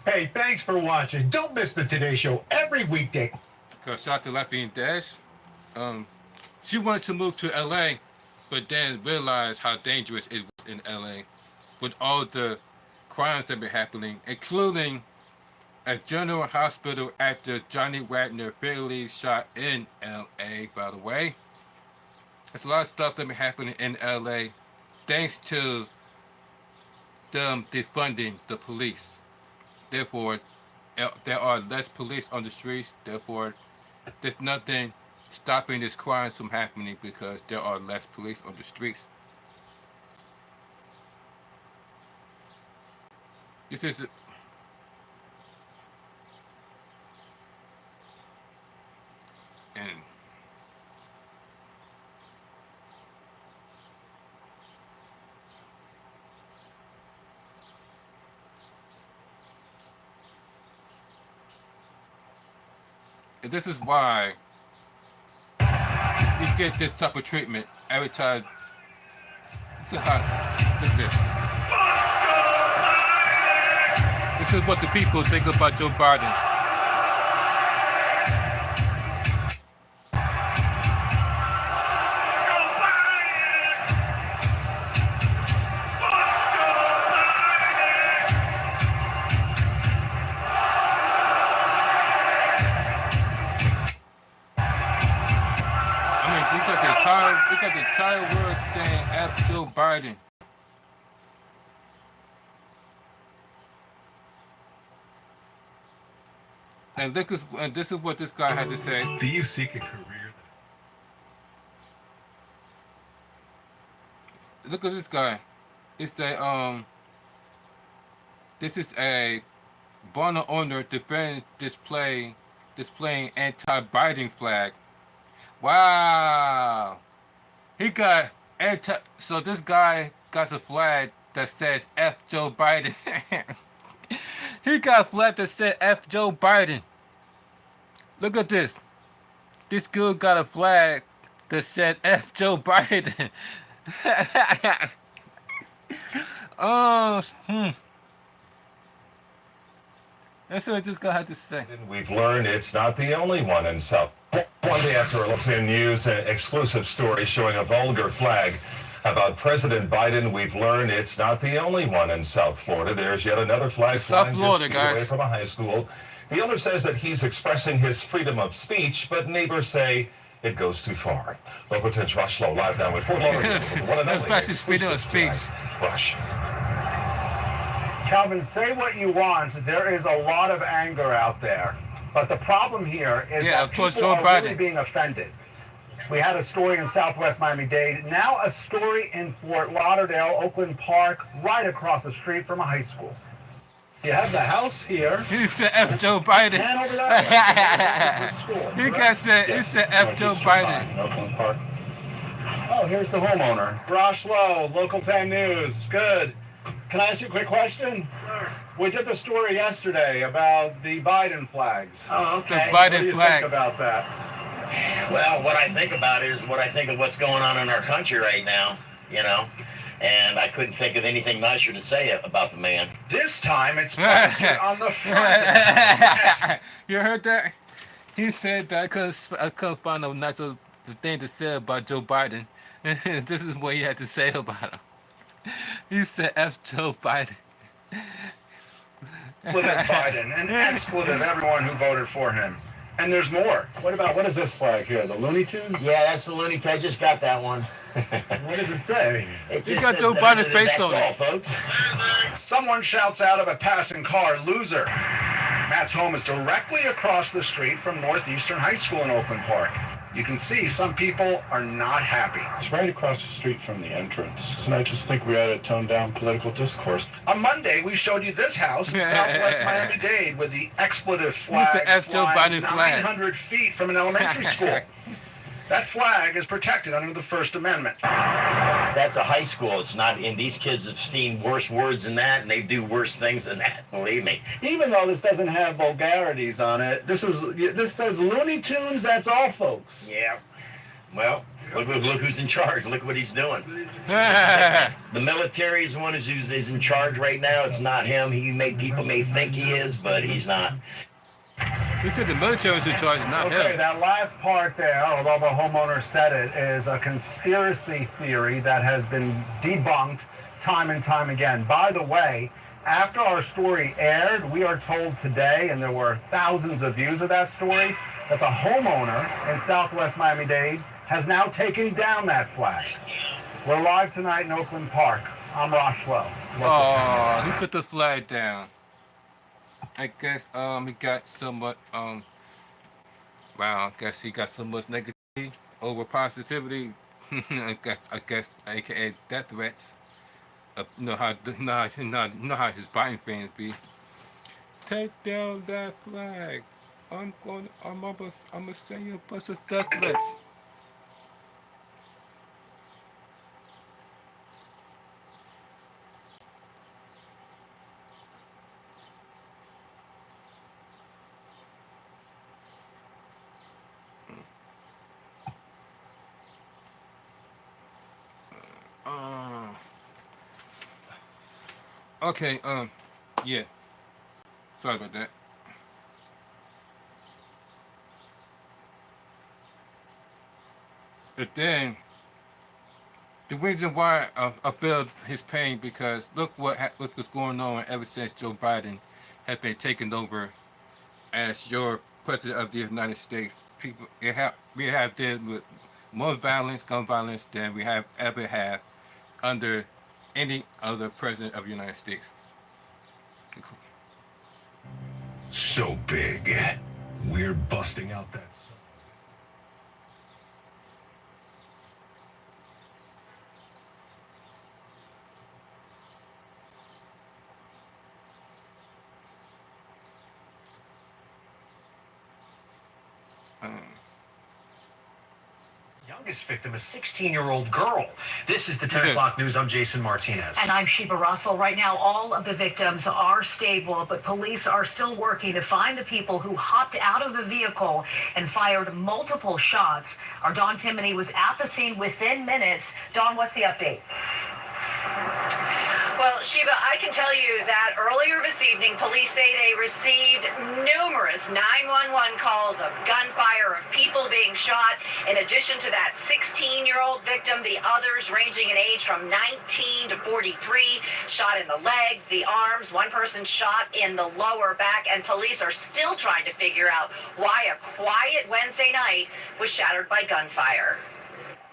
Hey, thanks for watching. Don't miss the Today Show every weekday. Because shout out to Lappy Dash. She wanted to move to LA, but then realized how dangerous it was in LA with all the crimes that were happening, including a general hospital after Johnny Wagner fatally shot in LA, by the way. There's a lot of stuff that been happening in LA thanks to them defunding the police. Therefore, there are less police on the streets. Therefore, there's nothing stopping these crimes from happening because there are less police on the streets. This is and this is why you get this type of treatment every time. Look at this. This is what the people think about Joe Biden. We got the entire world saying F Joe Biden. And this is what this guy had to say. Do you seek a career? Look at this guy. It's a this is a bar owner displaying anti-Biden flag. Wow. He got so this guy got a flag that says F Joe Biden. He got a flag that said F Joe Biden. Look at this. This dude got a flag that said F Joe Biden. That's what this guy had to say. We've learned it's not the only one in South. One day after 11 News, an exclusive story showing a vulgar flag about President Biden. We've learned it's not the only one in South Florida. There's yet another flag flying just feet away from a high school. The owner says that he's expressing his freedom of speech, but neighbors say it goes too far. Local 10's Rush Lowe live now with Fort Lauderdale. That's his freedom of speech. Rush. Calvin, say what you want. There is a lot of anger out there. But the problem here is that people are really being offended. We had a story in Southwest Miami-Dade. Now a story in Fort Lauderdale, Oakland Park, right across the street from a high school. You have the house here. He said F Joe Biden. And over that way. He said F Joe Biden. Oakland Park. Oh, here's the homeowner. Rosh Lowe, Local 10 News. Good. Can I ask you a quick question? Sure. We did the story yesterday about the Biden flags. Oh, okay. The Biden what do you flag. think about that? Well, what I think about is what I think of what's going on in our country right now, you know, and I couldn't think of anything nicer to say about the man. This time it's on the front. You heard that? He said that because I couldn't find no nicer thing to say about Joe Biden. This is what he had to say about him. He said F Joe Biden. Expletive Biden and expletive everyone who voted for him. And there's more. What is this flag here? The Looney Tunes? Yeah, that's the Looney Tunes. I just got that one. What does it say? You got Joe Biden face on it. Folks. Someone shouts out of a passing car, "Loser." Matt's home is directly across the street from Northeastern High School in Oakland Park. You can see some people are not happy. It's right across the street from the entrance, and I just think we ought to tone down political discourse. On Monday, we showed you this house in Southwest Miami-Dade with the expletive flag flying 900 feet from an elementary school. That flag is protected under the First Amendment. That's a high school. It's not, and these kids have seen worse words than that, and they do worse things than that. Believe me. Even though this doesn't have vulgarities on it, this says Looney Tunes. That's all, folks. Yeah. Well, look who's in charge. Look what he's doing. The military is the one who's in charge right now. It's not him. People may think he is, but he's not. He said the military is in charge, not him. Okay, that last part there, although the homeowner said it, is a conspiracy theory that has been debunked time and time again. By the way, after our story aired, we are told today, and there were thousands of views of that story, that the homeowner in Southwest Miami-Dade has now taken down that flag. We're live tonight in Oakland Park. I'm Rosh Lowe. Oh, he took the flag down. I guess he got so much wow, I guess he got so much negativity over positivity. I guess aka death threats. You know how his Biden fans be. Take down that flag. I'm gonna send you a bunch of death threats. Okay, yeah. Sorry about that. But then, the reason why I felt his pain, because look what's going on ever since Joe Biden has been taken over as your president of the United States. We have dealt with more violence, gun violence, than we have ever had under any other president of the United States. So big, we're busting out that. Youngest victim, a 16-year-old girl. This is the 10 o'clock news. I'm Jason Martinez. And I'm Sheba Russell. Right now, all of the victims are stable, but police are still working to find the people who hopped out of the vehicle and fired multiple shots. Our Dawn Timoney was at the scene within minutes. Dawn, what's the update? Well, Sheba, I can tell you that earlier this evening, police say they received numerous 911 calls of gunfire, of people being shot. In addition to that 16-year-old victim, the others ranging in age from 19 to 43, shot in the legs, the arms, one person shot in the lower back, and police are still trying to figure out why a quiet Wednesday night was shattered by gunfire.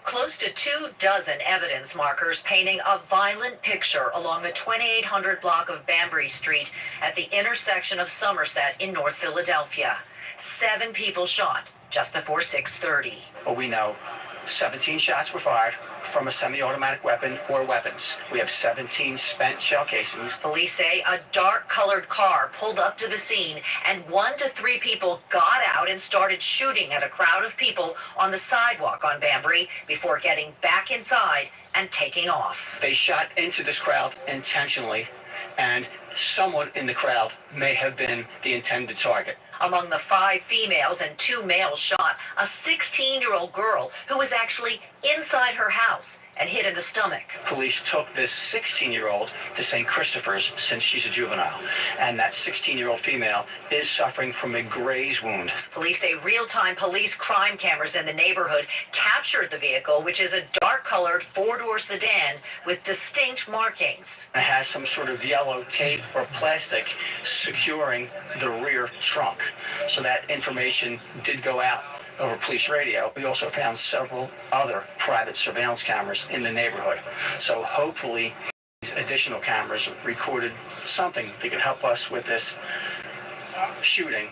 Close to 24 evidence markers painting a violent picture along the 2800 block of Banbury Street at the intersection of Somerset in North Philadelphia. 7 people shot just before 6:30. Well, we know 17 shots were fired from a semi-automatic weapon or weapons. We have 17 spent shell casings. Police say a dark-colored car pulled up to the scene and 1 to 3 people got out and started shooting at a crowd of people on the sidewalk on Banbury before getting back inside and taking off. They shot into this crowd intentionally, and someone in the crowd may have been the intended target. Among the 5 females and 2 males shot, a 16-year-old girl who was actually inside her house and hit in the stomach. Police took this 16-year-old to St. Christopher's since she's a juvenile, and that 16-year-old female is suffering from a graze wound. Police say real-time police crime cameras in the neighborhood captured the vehicle, which is a dark-colored 4-door sedan with distinct markings. It has some sort of yellow tape or plastic securing the rear trunk, so that information did go out over police radio. We also found several other private surveillance cameras in the neighborhood. So hopefully these additional cameras recorded something that could help us with this shooting.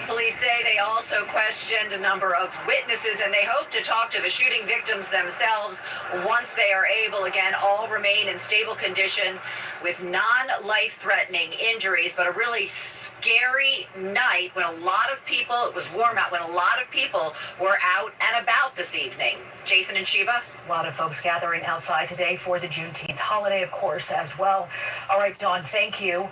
Police say they also questioned a number of witnesses, and they hope to talk to the shooting victims themselves once they are able. Again, all remain in stable condition with non-life-threatening injuries, but a really scary night when a lot of people, it was warm out, when a lot of people were out and about this evening. Jason and Sheba? A lot of folks gathering outside today for the Juneteenth holiday, of course, as well. All right, Dawn, thank you.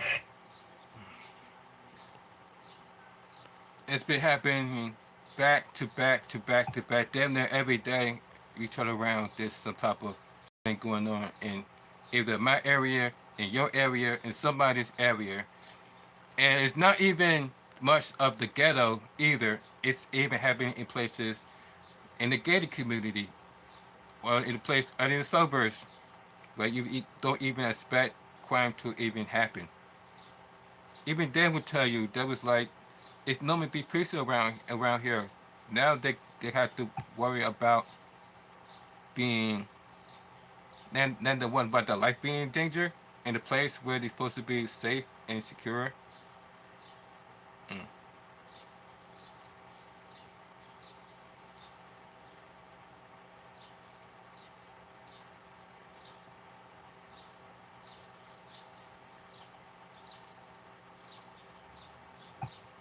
It's been happening back to back to back to back. Damn near every day we turn around, there's some type of thing going on in either my area, in your area, in somebody's area. And it's not even much of the ghetto either. It's even happening in places in the gated community, or in the suburbs, where you don't even expect crime to even happen. Even they would tell you, that was like, it's normally be peaceful around here. Now they have to worry about being, then the one about their life being in danger in a place where they're supposed to be safe and secure.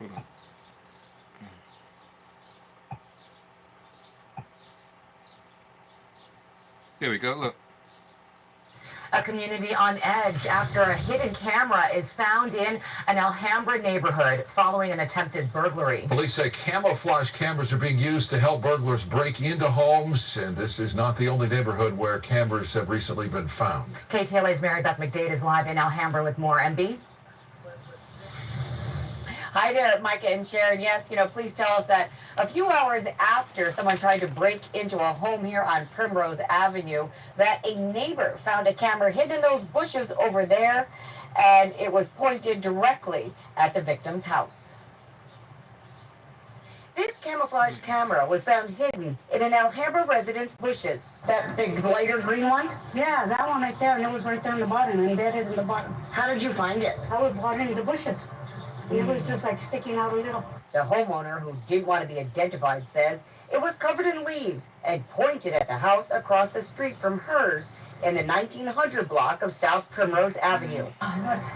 Hold on. There we go, look. A community on edge after a hidden camera is found in an Alhambra neighborhood following an attempted burglary. Police say camouflage cameras are being used to help burglars break into homes, and this is not the only neighborhood where cameras have recently been found. KTLA's Mary Beth McDade is live in Alhambra with more. MB? Hi there, Micah and Sharon. Yes, please tell us that a few hours after someone tried to break into a home here on Primrose Avenue, that a neighbor found a camera hidden in those bushes over there, and it was pointed directly at the victim's house. This camouflage camera was found hidden in an Alhambra resident's bushes. That big lighter green one? Yeah, that one right there, and it was right there in the bottom, embedded in the bottom. How did you find it? I was watering the bushes. It was just like sticking out a little. The homeowner, who didn't want to be identified, says it was covered in leaves and pointed at the house across the street from hers in the 1900 block of South Primrose Avenue.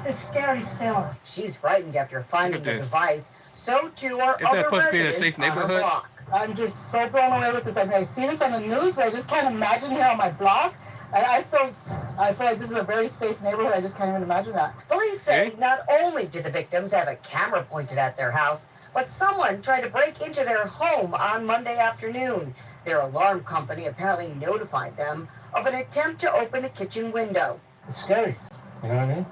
It's scary still. She's frightened after finding the device. So too are other residents on her block. I'm just so blown away with this. I mean, I see this on the news, but I just can't imagine here on my block. I feel like this is a very safe neighborhood. I just can't even imagine that. Police say not only did the victims have a camera pointed at their house, but someone tried to break into their home on Monday afternoon. Their alarm company apparently notified them of an attempt to open the kitchen window. It's scary. You know what I mean?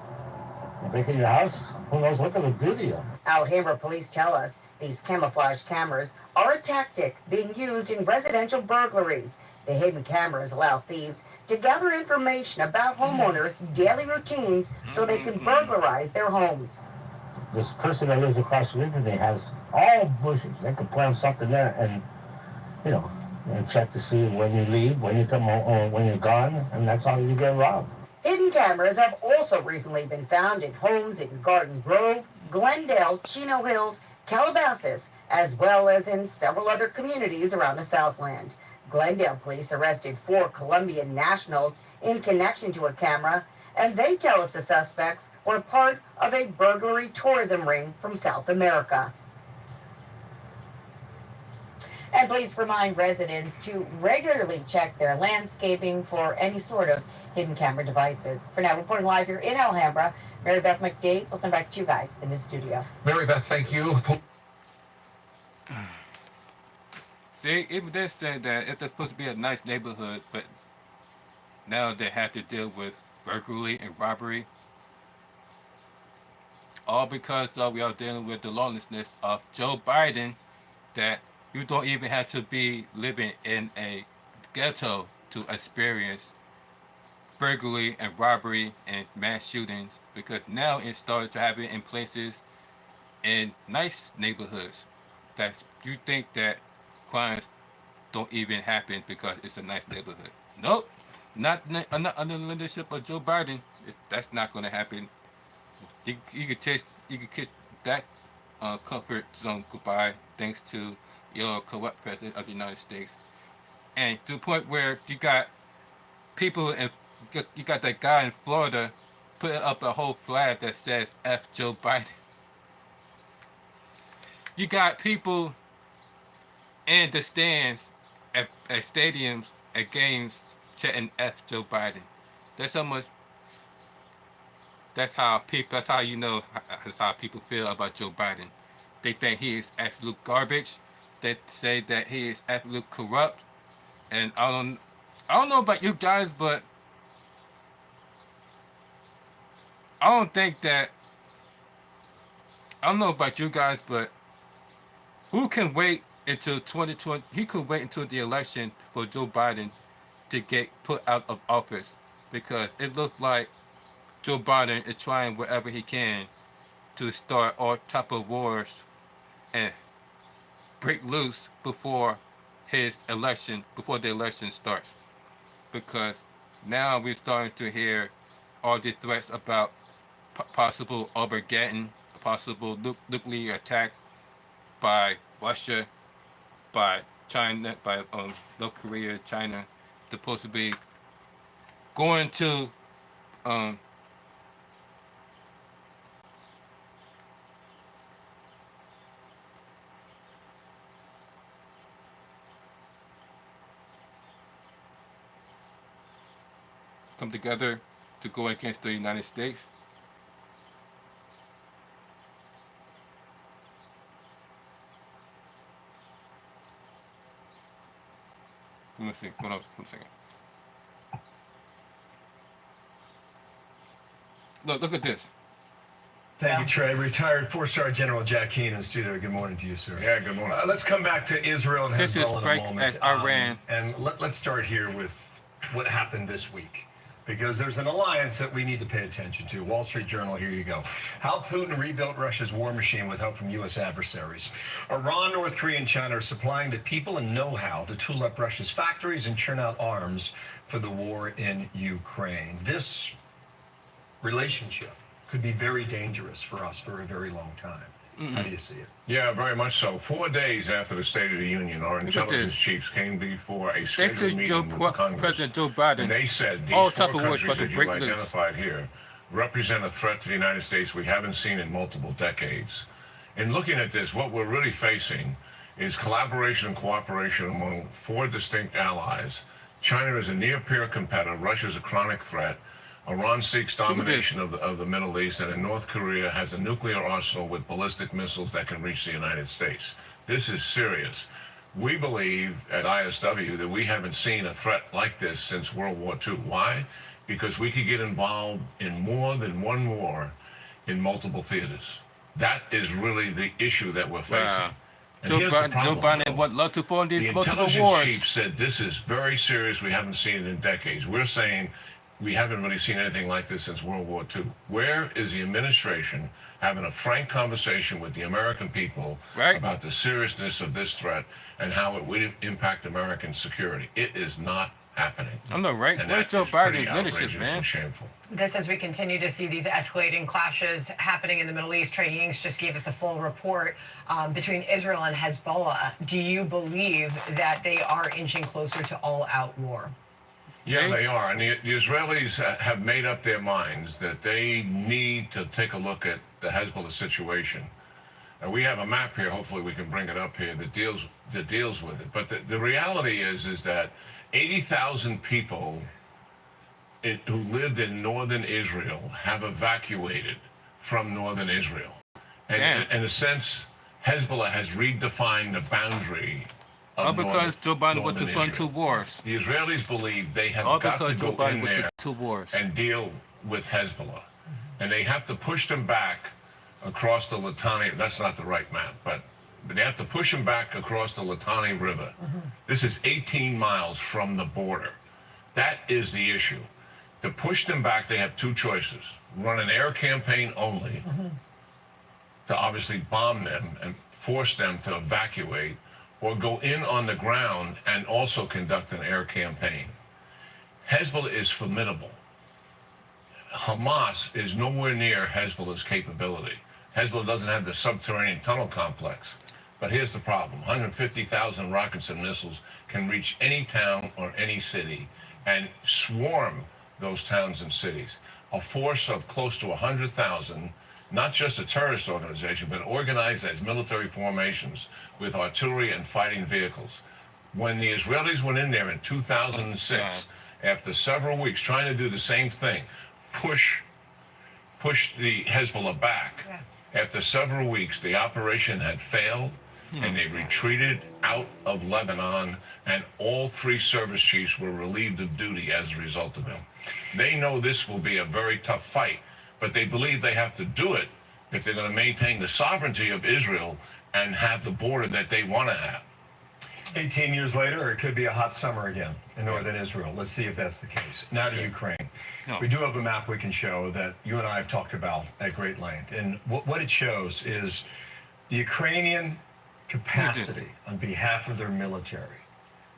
You break into your house, who knows what they will do to you. Alhambra police tell us these camouflage cameras are a tactic being used in residential burglaries. The hidden cameras allow thieves to gather information about homeowners' daily routines so they can burglarize their homes. This person that lives across the river, they have all bushes. They can plant something there and, and check to see when you leave, when you come home, or when you're gone, and that's how you get robbed. Hidden cameras have also recently been found in homes in Garden Grove, Glendale, Chino Hills, Calabasas, as well as in several other communities around the Southland. Glendale police arrested 4 Colombian nationals in connection to a camera, and they tell us the suspects were part of a burglary tourism ring from South America. And police remind residents to regularly check their landscaping for any sort of hidden camera devices. For now, reporting live here in Alhambra, Mary Beth McDade. We'll send back to you guys in the studio. Mary Beth, thank you. See, even they said that it's supposed to be a nice neighborhood, but now they have to deal with burglary and robbery. All because we are dealing with the lawlessness of Joe Biden, that you don't even have to be living in a ghetto to experience burglary and robbery and mass shootings, because now it starts to happen in places in nice neighborhoods that you think that crimes don't even happen because it's a nice neighborhood. Nope, not under the leadership of Joe Biden. That's not going to happen. You could kiss that comfort zone goodbye, thanks to your corrupt president of the United States. And to the point where you got people, and you got that guy in Florida putting up a whole flag that says F Joe Biden. You got people in the stands at stadiums, at games, chanting F Joe Biden. That's how much. That's how you know that's how people feel about Joe Biden. They think he is absolute garbage. They say that he is absolute corrupt. And I don't know about you guys, but I don't know about you guys, but who can wait until 2020? He could wait until the election for Joe Biden to get put out of office, because it looks like Joe Biden is trying whatever he can to start all type of wars and break loose before the election starts. Because now we're starting to hear all the threats about possible Armageddon, possible nuclear attack by Russia, by China, by North Korea, China. They're supposed to be going to come together to go against the United States. Let me see. Hold on a second. Look at this. Thank you, Trey. Retired 4-star General Jack Keane in the studio. Good morning to you, sir. Yeah, good morning. Let's come back to Israel and Just as Hezbollah in break a moment. as Iran. And let's start here with what happened this week, because there's an alliance that we need to pay attention to. Wall Street Journal, here you go. How Putin rebuilt Russia's war machine with help from U.S. adversaries. Iran, North Korea, and China are supplying the people and know-how to tool up Russia's factories and churn out arms for the war in Ukraine. This relationship could be very dangerous for us for a very long time. How do you see it? Yeah, very much so. 4 days after the State of the Union, our intelligence chiefs came before a scheduled meeting with Congress. President Joe Biden. And they said these all four type of wars countries about to that you break loose. identified here represent a threat to the United States we haven't seen in multiple decades. In looking at this, what we're really facing is collaboration and cooperation among 4 distinct allies. China is a near-peer competitor. Russia is a chronic threat. Iran seeks domination of the Middle East, and in North Korea has a nuclear arsenal with ballistic missiles that can reach the United States. This is serious. We believe at ISW that we haven't seen a threat like this since World War II. Why? Because we could get involved in more than one war in multiple theaters. That is really the issue that we're facing. Wow. And Joe here's the problem, Biden would love to form these the multiple intelligence wars. chief said this is very serious. We haven't seen it in decades. We're saying we haven't really seen anything like this since World War II. Where is the administration having a frank conversation with the American people about the seriousness of this threat and how it would impact American security? It is not happening. I know, right? And Where's that Joe is pretty Biden's leadership, outrageous man? and shameful. This as we continue to see these escalating clashes happening in the Middle East. Trey Yingst just gave us a full report between Israel and Hezbollah. Do you believe that they are inching closer to all-out war? Yeah, they are. And the Israelis have made up their minds that they need to take a look at the Hezbollah situation. And we have a map here, hopefully we can bring it up here, that deals with it. But the reality is that 80,000 people who lived in northern Israel have evacuated from northern Israel. And in a sense, Hezbollah has redefined the boundary of because Joe Biden wants to fund 2 wars. The Israelis believe they have got to go in there and deal with Hezbollah. And they have to push them back across the Litani. That's not the right map, but they have to push them back across the Litani River. This is 18 miles from the border. That is the issue. To push them back, they have 2 choices. Run an air campaign only to obviously bomb them and force them to evacuate, or go in on the ground and also conduct an air campaign. Hezbollah is formidable. Hamas is nowhere near Hezbollah's capability. Hezbollah doesn't have the subterranean tunnel complex. But here's the problem. 150,000 rockets and missiles can reach any town or any city and swarm those towns and cities. A force of close to 100,000, not just a terrorist organization, but organized as military formations with artillery and fighting vehicles. When the Israelis went in there in 2006, after several weeks trying to do the same thing, push the Hezbollah back, after several weeks, the operation had failed, and they retreated out of Lebanon, and all 3 service chiefs were relieved of duty as a result of it. They know this will be a very tough fight, but they believe they have to do it if they're going to maintain the sovereignty of Israel and have the border that they want to have. 18 years later, it could be a hot summer again in northern Israel. Let's see if that's the case. Now to Ukraine. We do have a map we can show that you and I have talked about at great length. And what it shows is the Ukrainian capacity on behalf of their military,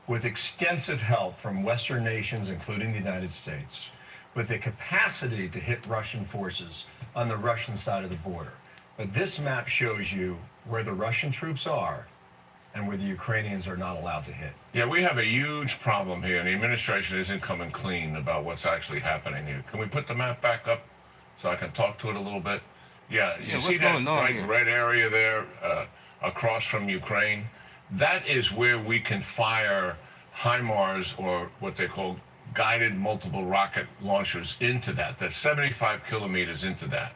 with extensive help from Western nations, including the United States, with the capacity to hit Russian forces on the Russian side of the border. But this map shows you where the Russian troops are and where the Ukrainians are not allowed to hit. Yeah, we have a huge problem here, and the administration isn't coming clean about what's actually happening here. Can we put the map back up so I can talk to it a little bit? Yeah, you see that bright red area there across from Ukraine? That is where we can fire HIMARS, or what they call guided multiple rocket launchers, into that. That's 75 kilometers into that.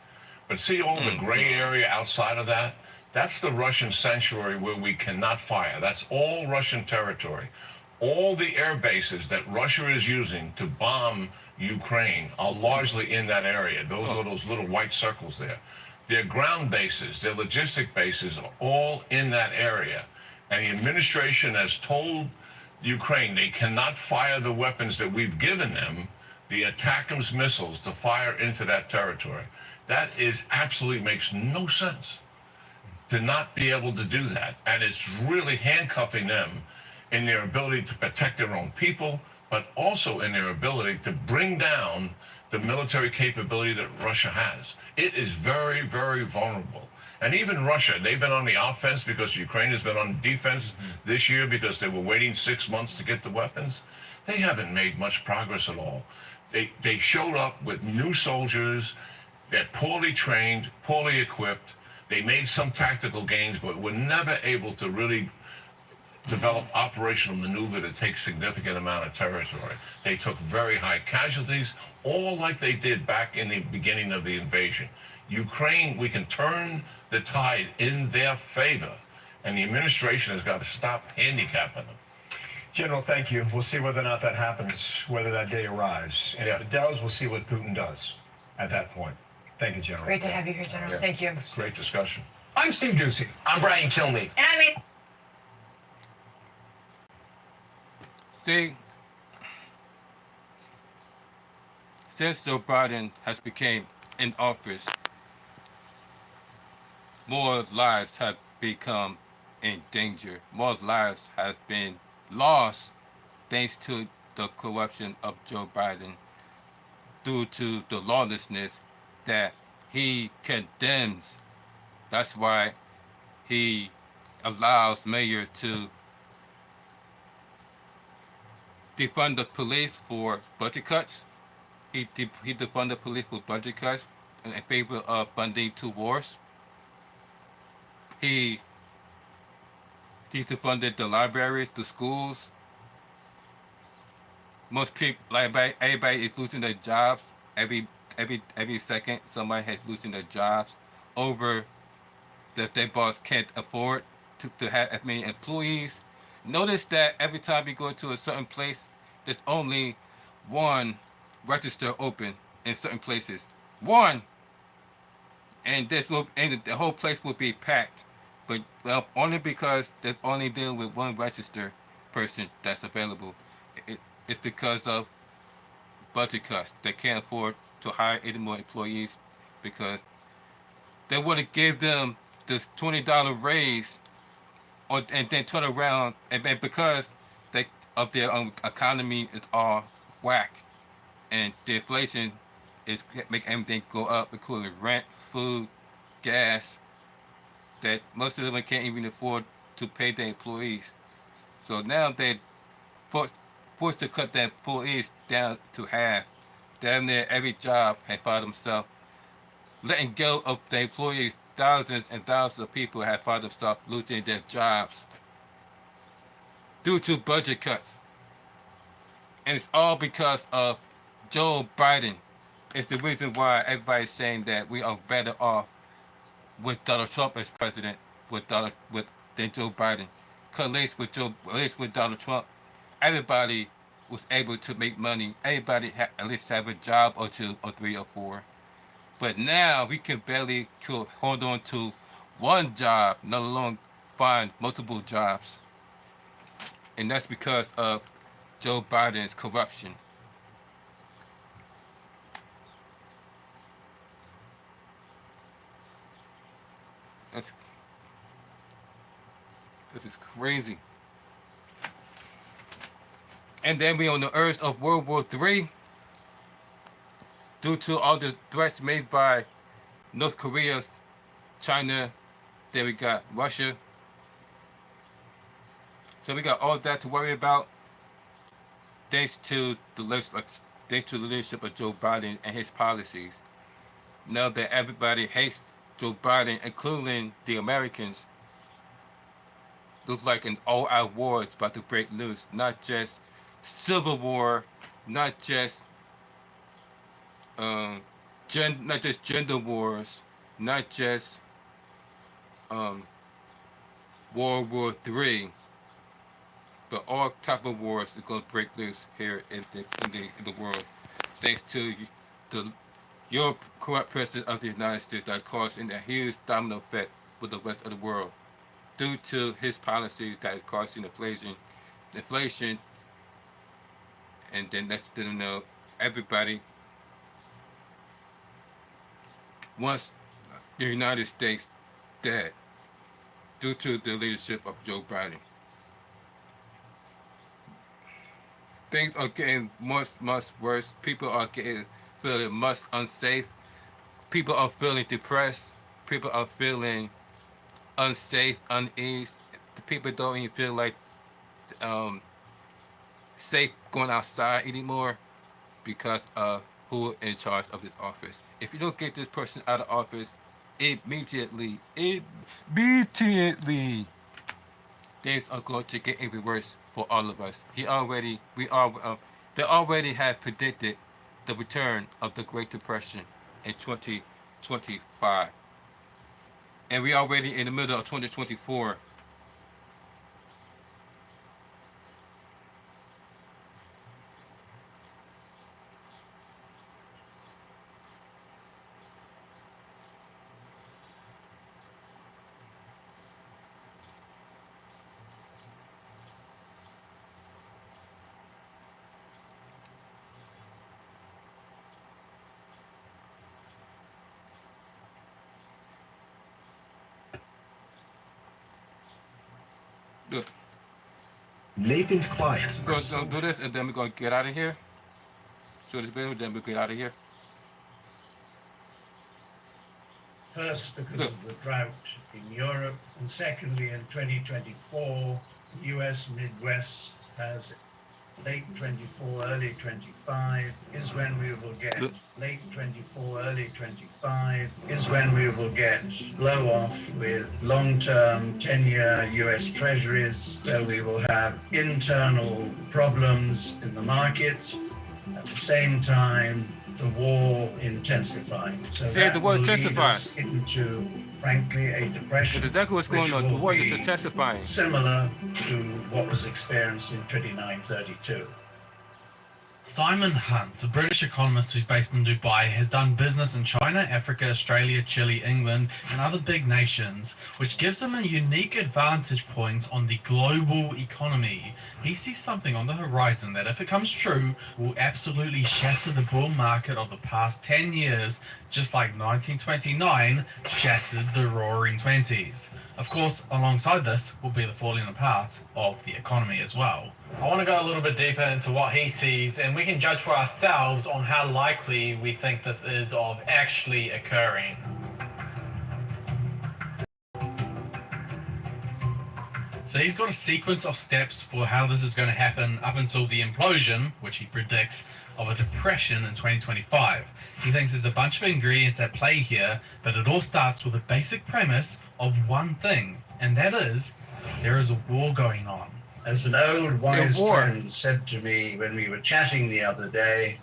But see all the gray area outside of that? That's the Russian sanctuary where we cannot fire. That's all Russian territory. All the air bases that Russia is using to bomb Ukraine are largely in that area. Those are those little white circles there. Their ground bases, their logistic bases are all in that area. And the administration has told Ukraine they cannot fire the weapons that we've given them, the ATACMS missiles, to fire into that territory. That is absolutely makes no sense to not be able to do that. And it's really handcuffing them in their ability to protect their own people, but also in their ability to bring down the military capability that Russia has. It is very, very vulnerable. And even Russia, they've been on the offense because Ukraine has been on defense this year because they were waiting 6 months to get the weapons. They haven't made much progress at all. They showed up with new soldiers. They're poorly trained, poorly equipped. They made some tactical gains, but were never able to really develop operational maneuver to take significant amount of territory. They took very high casualties, all like they did back in the beginning of the invasion. Ukraine, we can turn the tide in their favor, and the administration has got to stop handicapping them. General, thank you. We'll see whether or not that happens, whether that day arrives. And if it does, we'll see what Putin does at that point. Thank you, General. Great to have you here, General. Thank you. Great discussion. I'm Steve Doocy. I'm Brian Kilmeade. And I mean, See, since Joe Biden has become in office, more lives have become in danger. More lives have been lost thanks to the corruption of Joe Biden, due to the lawlessness that he condemns. That's why he allows mayors to defund the police for budget cuts. He defunded the police for budget cuts in favor of funding to wars. He defunded the libraries, the schools. Most people, like everybody is losing their jobs. Every second, somebody is losing their jobs over that their boss can't afford to have as many employees. Notice that every time you go to a certain place, there's only one register open in certain places. One, and the whole place will be packed. But only because they're only dealing with one register person that's available. It's because of budget cuts. They can't afford to hire any more employees because they want to give them this $20 raise, and then turn around and because of their economy is all whack, and the inflation is make everything go up, including rent, food, gas that most of them can't even afford to pay their employees. So now they're forced to cut their employees down to half. Damn near every job has found themselves letting go of their employees. Thousands and thousands of people have found themselves losing their jobs due to budget cuts. And it's all because of Joe Biden. It's the reason why everybody's saying that we are better off with Donald Trump as president than Joe Biden. Because at least with Donald Trump, everybody was able to make money. Everybody at least have a job or two or three or four. But now we can barely hold on to one job, let alone find multiple jobs. And that's because of Joe Biden's corruption. This is crazy. And then we on the edge of World War III due to all the threats made by North Korea, China, then we got Russia. So we got all that to worry about thanks to the leadership of Joe Biden and his policies. Now that everybody hates Joe Biden, including the Americans, looks like an all-out war is about to break loose. Not just civil war, not just gender wars, not just World War III, but all type of wars are going to break loose here in the world, thanks to your corrupt president of the United States that causing a huge domino effect with the rest of the world, due to his policies that is causing inflation, and then next thing you know, everybody wants the United States dead due to the leadership of Joe Biden. Things are getting much worse. People are feeling much unsafe. People are feeling depressed. People are feeling unsafe, uneasy. The people don't even feel like safe going outside anymore because of who in charge of this office. If you don't get this person out of office immediately, things are going to get even worse for all of us. They already have predicted the return of the Great Depression in 2025. And we're already in the middle of 2024. Look. Nathan's clients. We're going to do this and then we're going to get out of here. Show this video, then we'll get out of here. First, because of the drought in Europe, and secondly, in 2024, the US Midwest has late 24, early 25 is when we will get late 24, early 25 is when we will get blow off with long-term 10-year US Treasuries. So we will have internal problems in the market. At the same time, the war intensifying. So say the war intensifying into, frankly, a depression. That's exactly what's going on. The war is intensifying. Similar to what was experienced in 2932. Simon Hunt, a British economist who's based in Dubai, has done business in China, Africa, Australia, Chile, England, and other big nations, which gives him a unique advantage point on the global economy. He sees something on the horizon that, if it comes true, will absolutely shatter the bull market of the past 10 years, just like 1929 shattered the Roaring Twenties. Of course, alongside this will be the falling apart of the economy as well. I want to go a little bit deeper into what he sees, and we can judge for ourselves on how likely we think this is of actually occurring. So he's got a sequence of steps for how this is going to happen up until the implosion, which he predicts, of a depression in 2025. He thinks there's a bunch of ingredients at play here, but it all starts with a basic premise of one thing, and that is there is a war going on. As an old wise friend said to me when we were chatting the other day,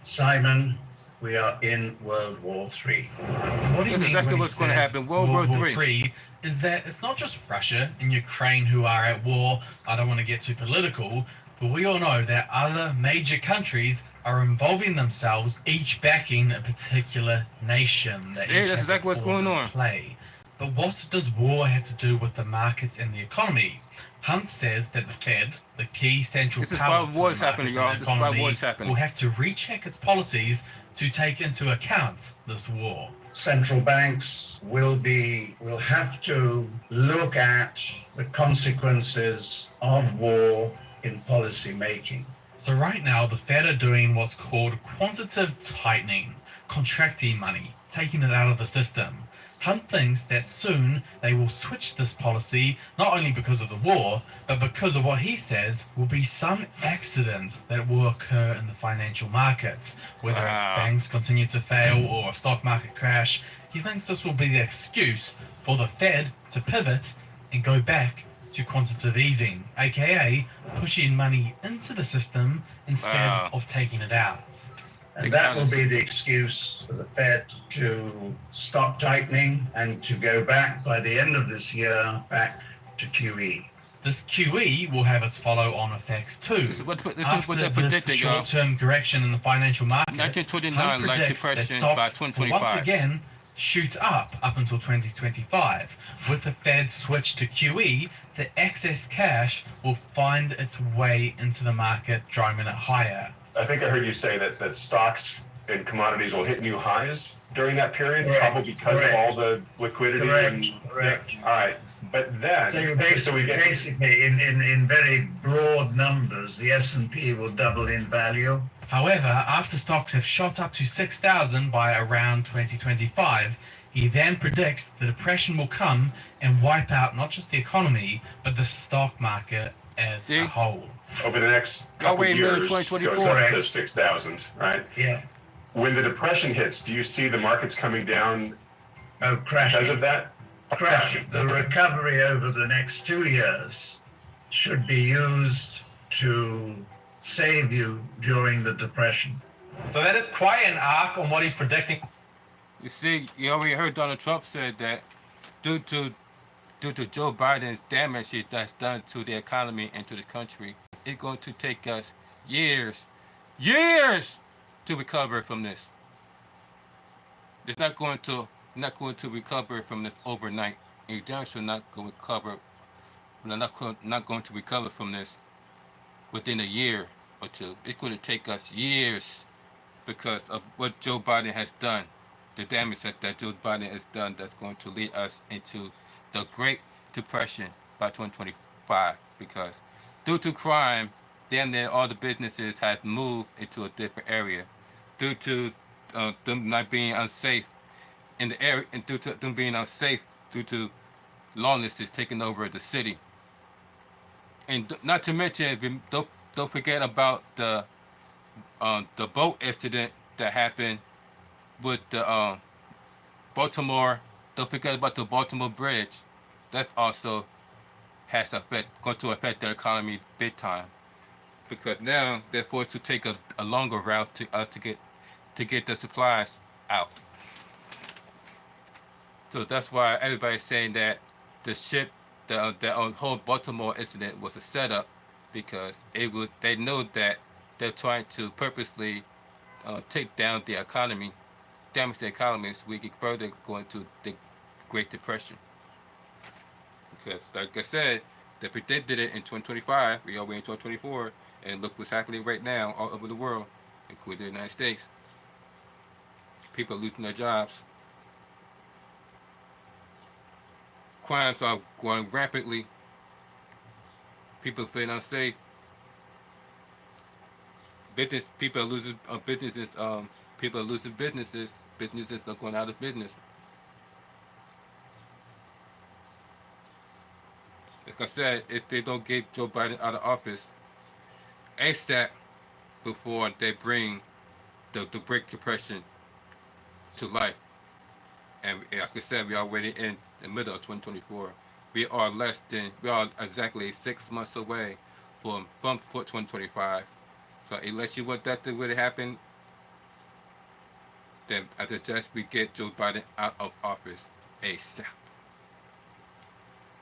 Simon, we are in World War III. What he That's means exactly when he what's going to says happen. World War III is that it's not just Russia and Ukraine who are at war. I don't want to get too political, but we all know that other major countries are involving themselves, each backing a particular nation. See, that's exactly what's going on. Play. But what does war have to do with the markets and the economy? Hunt says that the Fed, the key central This is power why to war is the happening, markets and y'all. the This is why economy, war is happening. will have to recheck its policies to take into account this war. Central banks will have to look at the consequences of war in policy making. So right now, the Fed are doing what's called quantitative tightening, contracting money, taking it out of the system. Hunt thinks that soon they will switch this policy, not only because of the war, but because of what he says will be some accident that will occur in the financial markets, whether it's banks continue to fail or a stock market crash. He thinks this will be the excuse for the Fed to pivot and go back to quantitative easing, aka pushing money into the system instead of taking it out. And that will be the excuse for the Fed to stop tightening and to go back by the end of this year back to QE. This QE will have its follow-on effects too. This is what After they're this predicting, y'all. short-term correction in the financial markets, 1929, Hunt like predicts that depression stocks by will 2025. once again shoot up until 2025. With the Fed's switch to QE, the excess cash will find its way into the market, driving it higher. I think I heard you say that stocks and commodities will hit new highs during that period, Correct. probably because of all the liquidity. Correct. All right, but then So basically, in very broad numbers, the S&P will double in value. However, after stocks have shot up to 6,000 by around 2025, he then predicts the depression will come and wipe out not just the economy, but the stock market as a whole. over the next couple wait a minute, years, 2024. goes up to 6,000, right? Yeah. When the depression hits, do you see the markets coming down crashing. because of that? Crashing. The recovery over the next 2 years should be used to save you during the depression. So that is quite an arc on what he's predicting. You see, you already heard Donald Trump said that due to Joe Biden's damage that's done to the economy and to the country, it's going to take us years to recover from this. It's not going to recover from this overnight. And you're sure not going to recover. Not going to recover from this within a year or two. It's going to take us years because of what Joe Biden has done, the damage that Joe Biden has done. That's going to lead us into the Great Depression by 2025. Because due to crime, damn near all the businesses have moved into a different area. Due to them not being unsafe in the area, and due to them being unsafe, due to lawlessness taking over the city. And not to mention, don't forget about the boat incident that happened with the Baltimore. Don't forget about the Baltimore Bridge. That also has going to affect their economy big time, because now they're forced to take a longer route to get the supplies out. So that's why everybody's saying that the ship, the whole Baltimore incident was a setup, because they know that they're trying to purposely take down the economy, damage the economy, so we get further going to the Great Depression. Because, like I said, they predicted it in 2025. We are in 2024, and look what's happening right now all over the world, including the United States. People are losing their jobs. Crimes are growing rapidly. People are feeling unsafe. People are losing businesses. People are losing businesses. Businesses are going out of business. like I said, if they don't get Joe Biden out of office ASAP before they bring the Great Depression to life. And like I said, we are already in the middle of 2024. We are exactly 6 months away from 2025. So unless you want that to really happen, then I suggest we get Joe Biden out of office ASAP.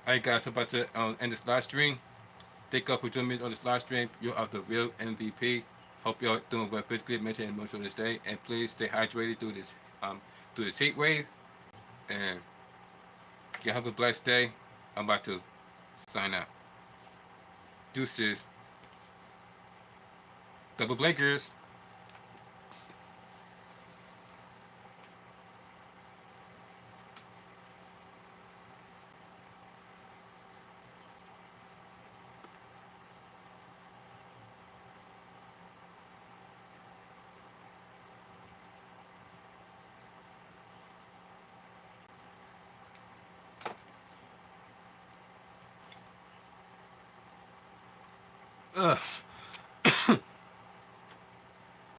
Alright guys, I'm about to end this live stream. Thank you for joining me on this live stream. You are the real MVP. Hope y'all doing well physically, mentally, and emotionally this day. And please stay hydrated through this heat wave. And y'all have a blessed day. I'm about to sign out. Deuces. Double blinkers. Ugh.